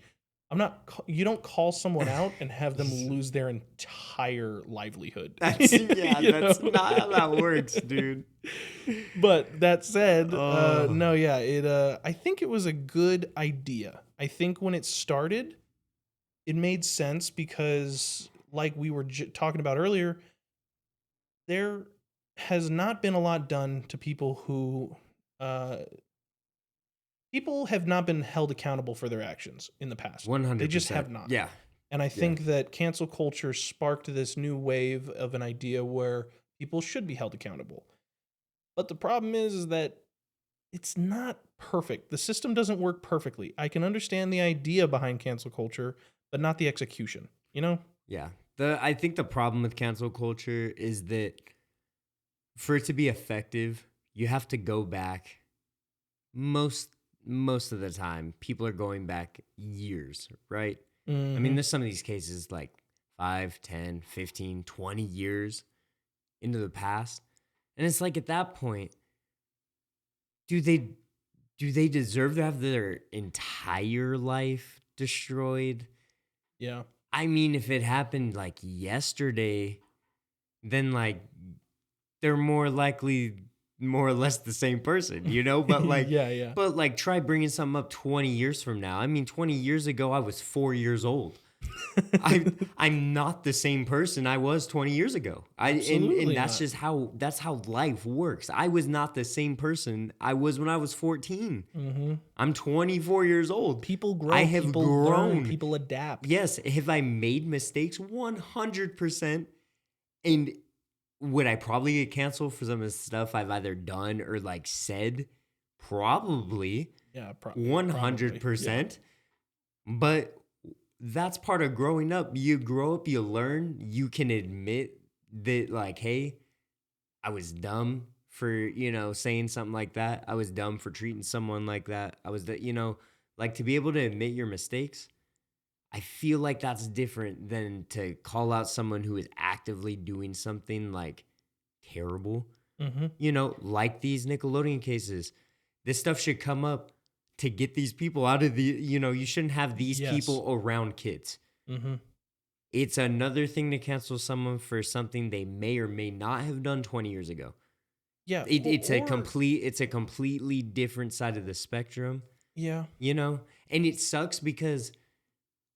you don't call someone out and have them lose their entire livelihood. That's That's not how that works, dude. But that said, Oh. no, yeah, I think it was a good idea. I think when it started, it made sense because, like we were talking about earlier, there has not been a lot done to people who people have not been held accountable for their actions in the past. 100%. They just have not. Yeah. And I think that cancel culture sparked this new wave of an idea where people should be held accountable. But the problem is that it's not perfect. The system doesn't work perfectly. I can understand the idea behind cancel culture, but not the execution, you know? Yeah. I think the problem with cancel culture is that for it to be effective, you have to go back. Most of the time, people are going back years, right? I mean, there's some of these cases like 5, 10, 15, 20 years into the past. And it's like at that point, do they deserve to have their entire life destroyed? Yeah. I mean, if it happened like yesterday, then like they're more likely more or less the same person, you know? But like, yeah. But like, try bringing something up 20 years from now. I mean, 20 years ago, I was 4 years old. I'm not the same person I was 20 years ago. And that's not. just how life works. I was not the same person I was when I was 14. Mm-hmm. I'm 24 years old. People grow. I have people grown. Learn, people adapt. Yes. Have I made mistakes? 100%. And would I probably get canceled for some of the stuff I've either done or like said? Probably. Yeah, 100%. But that's part of growing up. You grow up, you learn, you can admit that like, hey, I was dumb for, saying something like that. I was dumb for treating someone like that. I was like to be able to admit your mistakes. I feel like that's different than to call out someone who is actively doing something like terrible. Mm-hmm. Like these Nickelodeon cases. This stuff should come up to get these people out of the, you shouldn't have these people around kids. Mm-hmm. It's another thing to cancel someone for something they may or may not have done 20 years ago. Yeah. It's a completely different side of the spectrum. Yeah. And it sucks because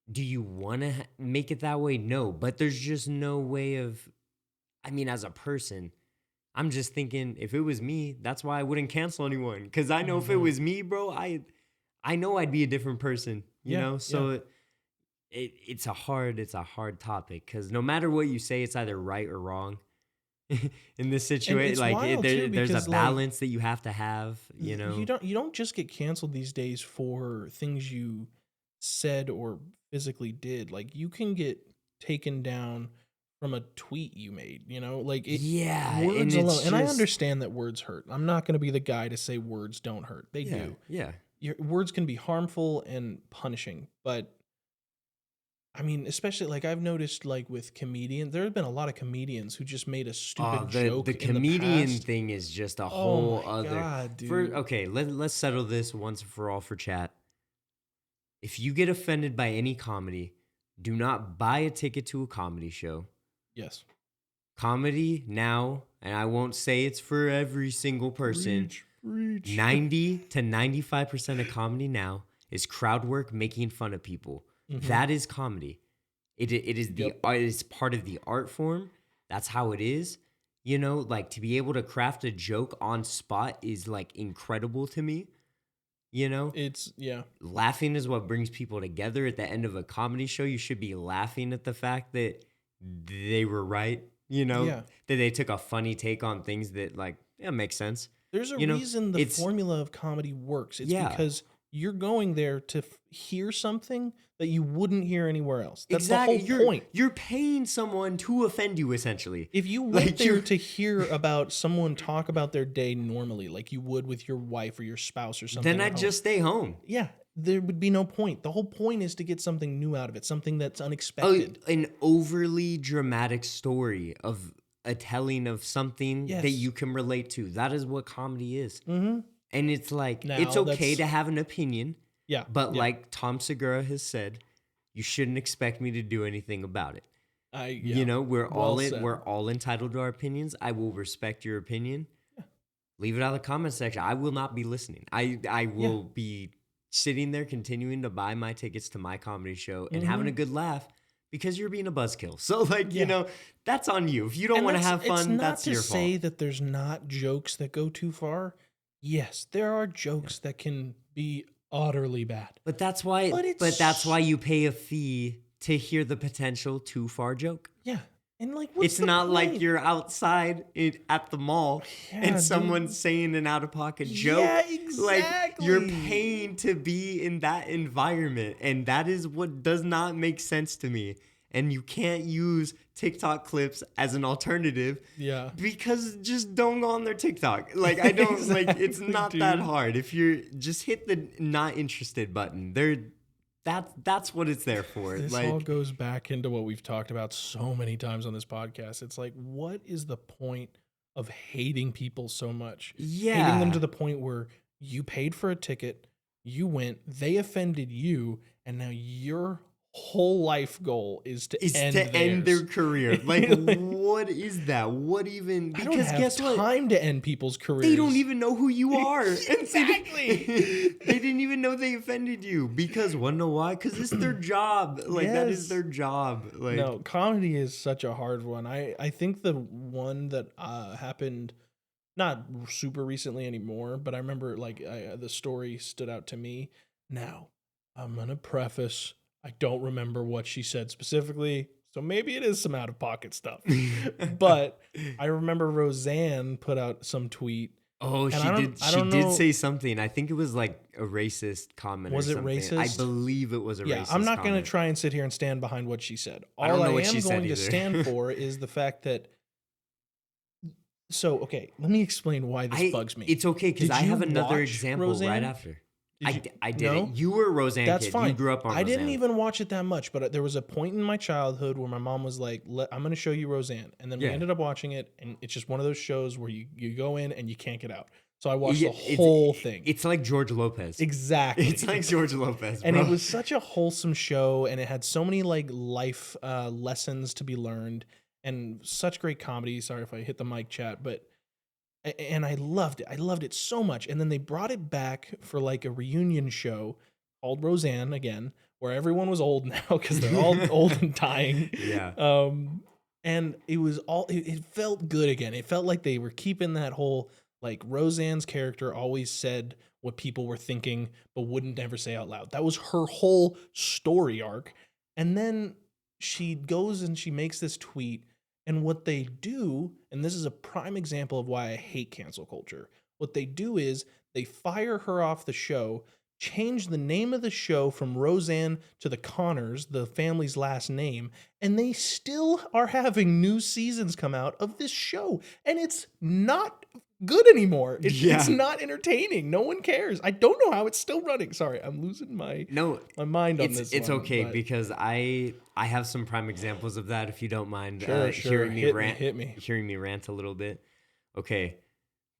do you want to make it that way? No, but there's just no way of, as a person, I'm just thinking, if it was me, that's why I wouldn't cancel anyone. Because I know if it was me, bro, I know I'd be a different person. You know, so it's a hard topic. Because no matter what you say, it's either right or wrong. In this situation, like there's a balance that you have to have. You know, you don't just get canceled these days for things you said or physically did. Like you can get taken down from a tweet you made, you know, like words alone. And I understand that words hurt. I'm not going to be the guy to say words don't hurt. They do. Yeah. Your words can be harmful and punishing, but I mean, especially like I've noticed, like with comedians, there have been a lot of comedians who just made a stupid joke. The comedian thing is just a whole other. God, dude. Let's settle this once and for all for chat. If you get offended by any comedy, do not buy a ticket to a comedy show. Yes. Comedy now, and I won't say it's for every single person. Preach. 90 to 95% of comedy now is crowd work making fun of people. Mm-hmm. That is comedy. It is part of the art form. That's how it is. You know, like to be able to craft a joke on spot is like incredible to me. You know, laughing is what brings people together. At the end of a comedy show, you should be laughing at the fact that they were right. You know, that they took a funny take on things that makes sense. There's a reason the formula of comedy works. It's because you're going there to hear something that you wouldn't hear anywhere else. That's the whole point. You're paying someone to offend you, essentially. If you went there to hear about someone talk about their day normally, like you would with your wife or your spouse or something, then I'd just stay home. Yeah, there would be no point. The whole point is to get something new out of it, something that's unexpected. An overly dramatic story of a telling of something that you can relate to. That is what comedy is. Mm-hmm. And it's like, it's okay to have an opinion. Yeah. But like Tom Segura has said, you shouldn't expect me to do anything about it. You know, we're all entitled to our opinions. I will respect your opinion. Yeah. Leave it out of the comment section. I will not be listening. I will be sitting there continuing to buy my tickets to my comedy show and having a good laugh because you're being a buzzkill. So you know, that's on you. If you don't want to have fun, that's your fault. It's not to say that there's not jokes that go too far. Yes, there are jokes that can be utterly bad. But that's why you pay a fee to hear the potential too far joke. Yeah. And what's it's not point? Like you're outside at the mall and someone's saying an out-of-pocket joke. Yeah, exactly. Like you're paying to be in that environment, and that is what does not make sense to me. And you can't use TikTok clips as an alternative. Yeah. Because just don't go on their TikTok. Like I don't it's not that hard. If you're just hit the not interested button. That's what it's there for. This all goes back into what we've talked about so many times on this podcast. It's like, what is the point of hating people so much? Yeah. Hating them to the point where you paid for a ticket, you went, they offended you, and now your whole life goal is to end their career. Like, what is that? What even? Because I don't have guess what? Time to end people's careers. They don't even know who you are. Exactly. They didn't even know they offended you because wanna know why? Because it's their job. That is their job. No, comedy is such a hard one. I think the one that happened not super recently anymore, but I remember the story stood out to me. Now, I'm gonna preface, I don't remember what she said specifically, so maybe it is some out-of-pocket stuff. But I remember Roseanne put out some tweet. Oh, she did. She did say something. I think it was like a racist comment. Was it racist? I believe it was a racist. Yeah, I'm not going to try and sit here and stand behind what she said. All I am going to stand for is the fact that. So, okay, let me explain why this bugs me. It's okay because I have another example Roseanne? right after. I didn't. You were a Roseanne kid. That's fine. You grew up on Roseanne. I didn't even watch it that much, but there was a point in my childhood where my mom was like, I'm going to show you Roseanne. And then we ended up watching it, and it's just one of those shows where you go in and you can't get out. So I watched the whole thing. It's like George Lopez. Exactly. It's like George Lopez, bro. And it was such a wholesome show, and it had so many life lessons to be learned, and such great comedy. Sorry if I hit the mic, chat, but... And I loved it. I loved it so much. And then they brought it back for a reunion show called Roseanne again, where everyone was old now because they're all old and dying. Yeah. And it felt good again. It felt like they were keeping that whole, like, Roseanne's character always said what people were thinking, but wouldn't ever say out loud. That was her whole story arc. And then she goes and she makes this tweet. And what they do, and this is a prime example of why I hate cancel culture, what they do is they fire her off the show, change the name of the show from Roseanne to the Connors, the family's last name, and they still are having new seasons come out of this show. And it's not good anymore. It's not entertaining. No one cares. I don't know how it's still running. Sorry, I'm losing my mind on this. It's one, okay but because I have some prime examples of that. If you don't mind, Sure. hearing me Hit me. hearing me rant a little bit. Okay,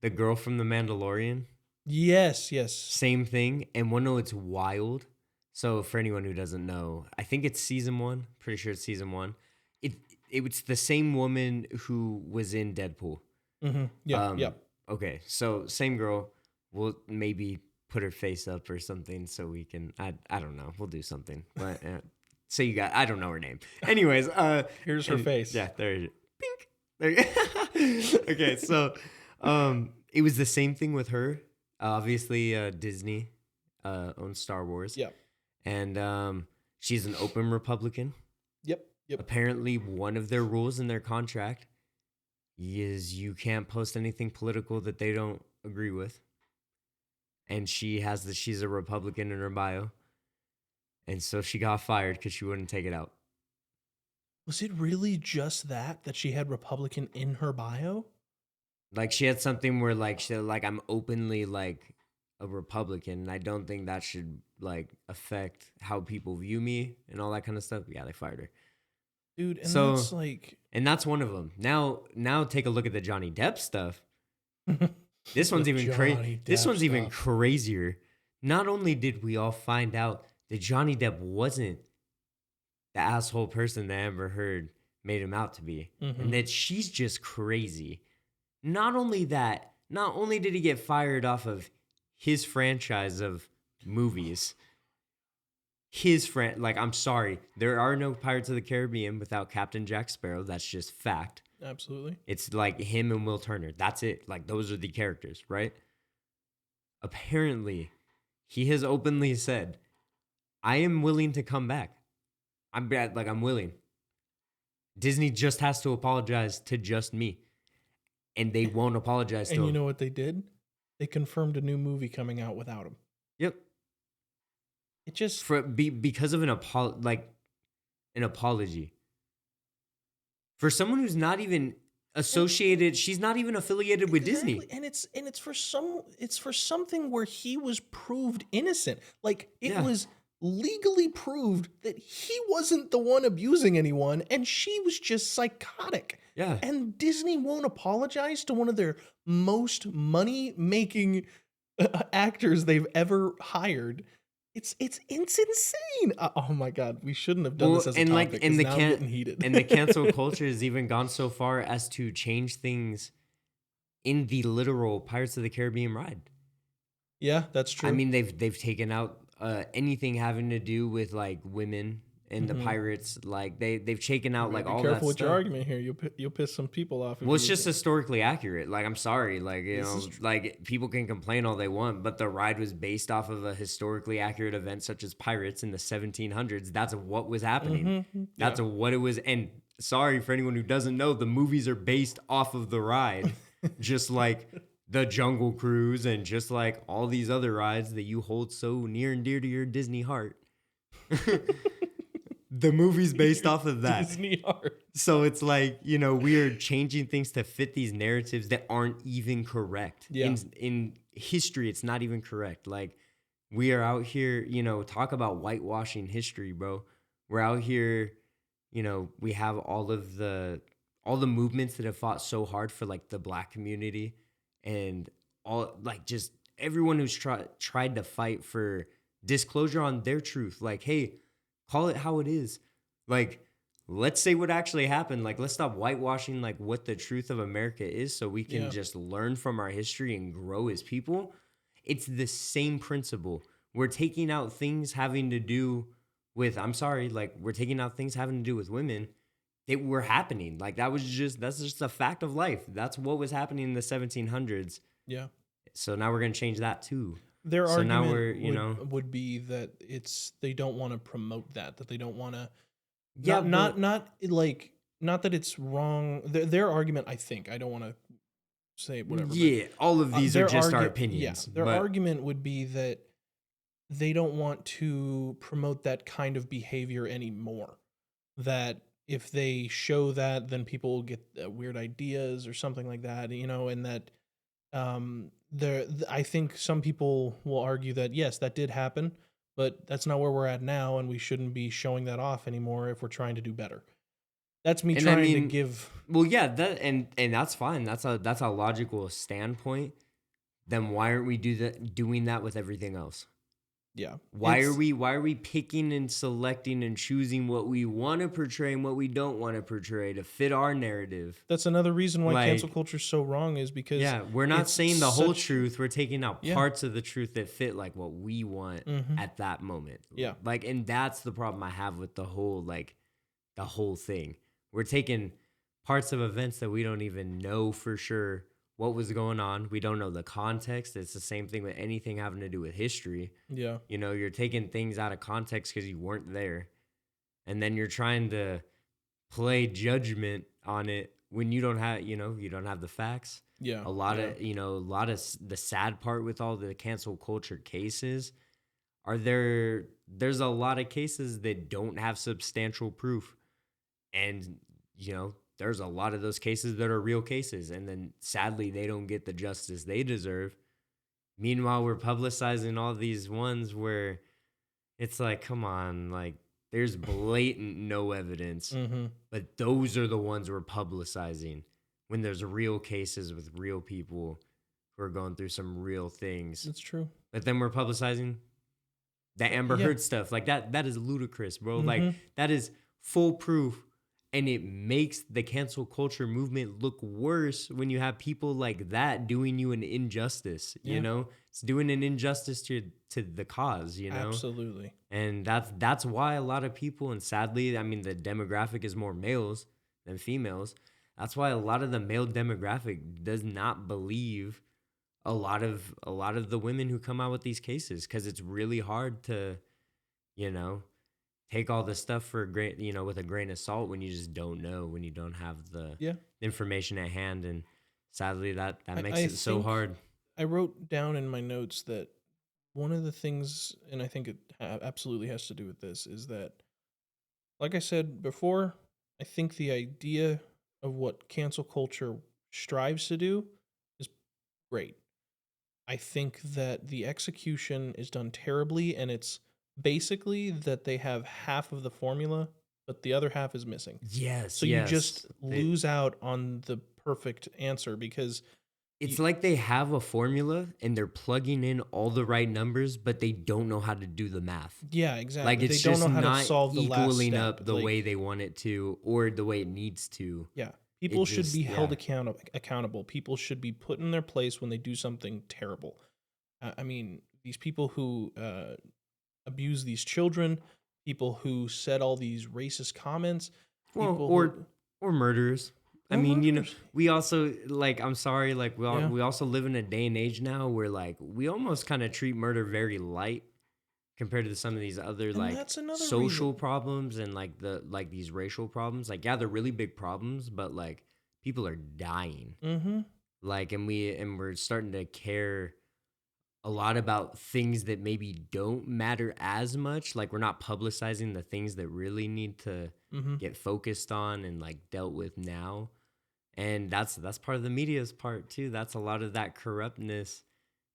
the girl from The Mandalorian. Yes. Same thing. And one, no, it's wild. So for anyone who doesn't know, I think it's season 1. Pretty sure it's season 1. It was the same woman who was in Deadpool. Mm-hmm. Yeah. Okay, so same girl. We'll maybe put her face up or something so we can. I don't know. We'll do something. But so you got. I don't know her name. Anyways, Here's her face. Yeah, there it is. Pink. There you Okay, so it was the same thing with her. Obviously, Disney owns Star Wars. Yeah. And she's an open Republican. Yep. Apparently, one of their rules in their contract is you can't post anything political that they don't agree with. And she's a Republican in her bio. And so she got fired because she wouldn't take it out. Was it really just that she had Republican in her bio? Like she had something where like she like I'm openly like a Republican, and I don't think that should like affect how people view me and all that kind of stuff. Yeah, they fired her. Dude, and So- that's like And that's one of them. Now take a look at the Johnny Depp stuff. This one's even crazy. This one's even crazier. Not only did we all find out that Johnny Depp wasn't the asshole person that Amber Heard made him out to be, and that she's just crazy. Not only that, not only did he get fired off of his franchise of movies, I'm sorry, there are no Pirates of the Caribbean without Captain Jack Sparrow. That's just fact. Absolutely. It's like him and Will Turner. That's it. Like those are the characters, right? Apparently, he has openly said, "I am willing to come back. I'm willing. Disney just has to apologize to just me, and they won't apologize to him." And you know what they did? They confirmed a new movie coming out without him. Yep. It just Because of an apology for someone who's not even associated. She's not even affiliated with Disney. And it's for something where he was proved innocent. Like it was legally proved that he wasn't the one abusing anyone, and she was just psychotic. Yeah. And Disney won't apologize to one of their most money-making actors they've ever hired. It's insane. Oh my God, we shouldn't have done this as a topic. And now I'm getting heated. And the cancel culture has even gone so far as to change things in the literal Pirates of the Caribbean ride. Yeah, that's true. I mean, they've taken out anything having to do with like women and the pirates. Like they've taken out like all that stuff. Be careful with your argument here. You'll piss some people off. Well, it's just historically accurate. Like, I'm sorry. Like, like people can complain all they want, but the ride was based off of a historically accurate event such as pirates in the 1700s. That's what was happening. That's what it was. And sorry for anyone who doesn't know, the movies are based off of the ride, just like the Jungle Cruise and just like all these other rides that you hold so near and dear to your Disney heart. The movie's based off of that. Disney heart. So it's like, we are changing things to fit these narratives that aren't even correct. Yeah. In history, it's not even correct. Like, we are out here, talk about whitewashing history, bro. We're out here, we have all the movements that have fought so hard for like the Black community and all like just everyone who's tried to fight for disclosure on their truth. Like, hey, call it how it is. Like, let's say what actually happened. Like, let's stop whitewashing like what the truth of America is so we can just learn from our history and grow as people. It's the same principle. We're taking out things having to do with, we're taking out things having to do with women they were happening. Like that's just a fact of life. That's what was happening in the 1700s. Yeah. So now we're gonna change that too. Their So now argument we're, would be that they don't want to promote that they don't want to Yeah, not that it's wrong. Their argument, I think, I don't want to say whatever. Yeah, all of these are just our opinions. Yeah, their but argument would be that they don't want to promote that kind of behavior anymore. That if they show that, then people will get weird ideas or something like that, and that I think some people will argue that yes, that did happen, but that's not where we're at now, and we shouldn't be showing that off anymore if we're trying to do better. That's me trying to give. Well, yeah, that and that's fine. That's a logical standpoint. Then why aren't we doing that with everything else? Yeah. Why are we picking and selecting and choosing what we want to portray and what we don't want to portray to fit our narrative? That's another reason why cancel culture is so wrong, is because we're not saying the whole truth. We're taking out parts of the truth that fit like what we want at that moment. Yeah. Like, and that's the problem I have with the whole thing. We're taking parts of events that we don't even know for sure what was going on. We don't know the context. It's the same thing with anything having to do with history. Yeah. You're taking things out of context because you weren't there. And then you're trying to play judgment on it when you don't have, you don't have the facts. Yeah. A lot of the sad part with all the cancel culture cases are there's a lot of cases that don't have substantial proof. And, there's a lot of those cases that are real cases. And then sadly, they don't get the justice they deserve. Meanwhile, we're publicizing all these ones where it's like, come on, like there's blatant no evidence. But those are the ones we're publicizing when there's real cases with real people who are going through some real things. That's true. But then we're publicizing that Amber Heard stuff. Like that is ludicrous, bro. Like that is full proof. And it makes the cancel culture movement look worse when you have people like that doing you an injustice, It's doing an injustice to the cause, Absolutely. And that's why a lot of people, and sadly, I mean, the demographic is more males than females. That's why a lot of the male demographic does not believe a lot of the women who come out with these cases, because it's really hard to, take all this stuff for a grain, with a grain of salt when you just don't know, when you don't have the information at hand. And sadly, that makes it so hard. I wrote down in my notes that one of the things, and I think it absolutely has to do with this, is that, like I said before, I think the idea of what cancel culture strives to do is great. I think that the execution is done terribly, and it's basically that they have half of the formula, but the other half is missing. Yes. So you just lose out on the perfect answer, because it's like they have a formula and they're plugging in all the right numbers, but they don't know how to do the math. Yeah, exactly. Like it's they just don't know how not to solve the equaling last up step. the way they want it to, or the way it needs to. Yeah. People should be held accountable. People should be put in their place when they do something terrible. I mean, these people who abuse these children, people who said all these racist comments, or murderers. I mean, we also, like, I'm sorry, like, we also live in a day and age now where, like, we almost kind of treat murder very light compared to some of these other, social problems and, these racial problems. Like, yeah, they're really big problems, but, like, people are dying. Like, and we're starting to care a lot about things that maybe don't matter as much. Like, we're not publicizing the things that really need to get focused on and, like, dealt with now. And that's part of the media's part too. That's a lot of that corruptness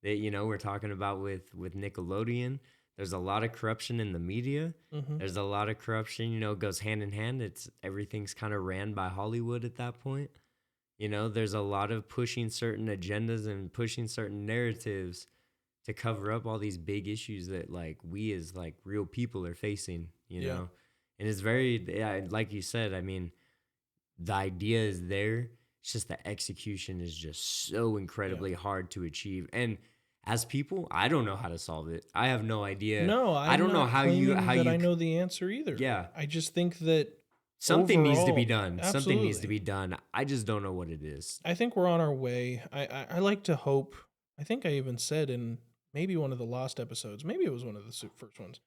that, we're talking about with Nickelodeon. There's a lot of corruption in the media. There's a lot of corruption, goes hand in hand. Everything's kind of ran by Hollywood at that point. There's a lot of pushing certain agendas and pushing certain narratives to cover up all these big issues that, like, we as, like, real people are facing, know? And it's very, like you said, I mean, the idea is there. It's just the execution is just so incredibly hard to achieve. And as people, I don't know how to solve it. I have no idea. No, I don't know how you I know the answer either. Yeah. I just think that Something needs to be overall, done. Something needs to absolutely. be done. I just don't know what it is. I think we're on our way. I like to hope. I think I even said in maybe one of the last episodes, maybe it was one of the first ones,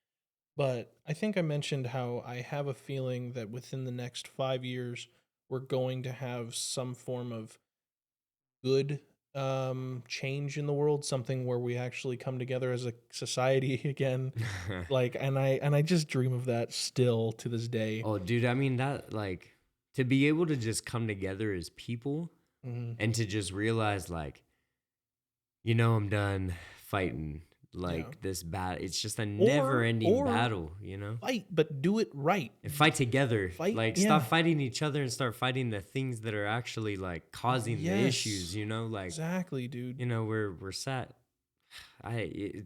but I think I mentioned how I have a feeling that within the next 5 years, we're going to have some form of good change in the world, something where we actually come together as a society again. Like, and I just dream of that still to this day. Oh, dude, I mean that like to be able to just come together as people Mhm. and to just realize like, I'm done fighting like Yeah. this battle. It's just a Or never-ending battle, fight, but do it right. And fight together. Fight, Like yeah. stop fighting each other and start fighting the things that are actually like causing the Yes. issues, like Exactly, dude. we're sat. I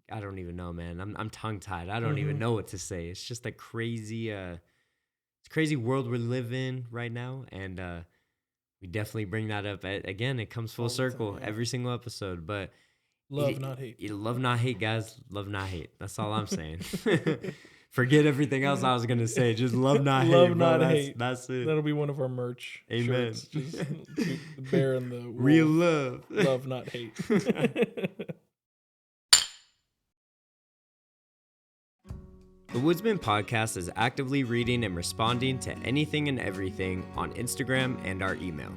don't even know, man. I'm tongue tied. I don't even know what to say. It's just a crazy it's a crazy world we live in right now, and we definitely bring that up again. It comes full All the circle time, yeah. every single episode, but Love, not hate. love not hate, guys. Love not hate. That's all I'm saying. Forget everything else I was gonna say. Just love not hate. Love, Bro. not hate. That's it. That'll be one of our merch Amen. shirts. Just the bear and the wolf. Real love. Love, not hate. The Woodsmen podcast is actively reading and responding to anything and everything on Instagram and our email.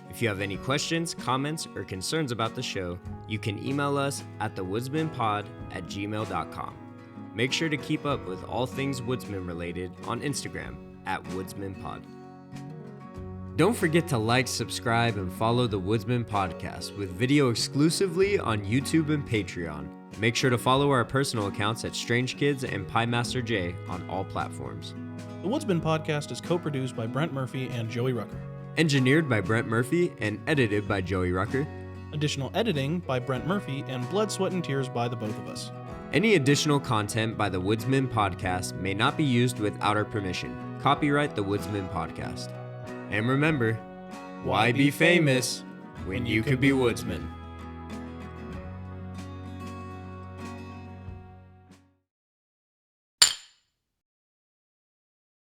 If you have any questions, comments, or concerns about the show, you can email us at thewoodsmanpod@gmail.com. Make sure to keep up with all things Woodsman related on Instagram at woodsmanpod. Don't forget to like, subscribe, and follow the Woodsman podcast with video exclusively on YouTube and Patreon. Make sure to follow our personal accounts at Strange Kids and Piemaster J on all platforms. The Woodsman podcast is co-produced by Brent Murphy and Joey Rucker. Engineered by Brent Murphy and edited by Joey Rucker. Additional editing by Brent Murphy and blood, sweat, and tears by the both of us. Any additional content by the Woodsman podcast may not be used without our permission. Copyright the Woodsman podcast. And remember, why be famous when you could be Woodsman?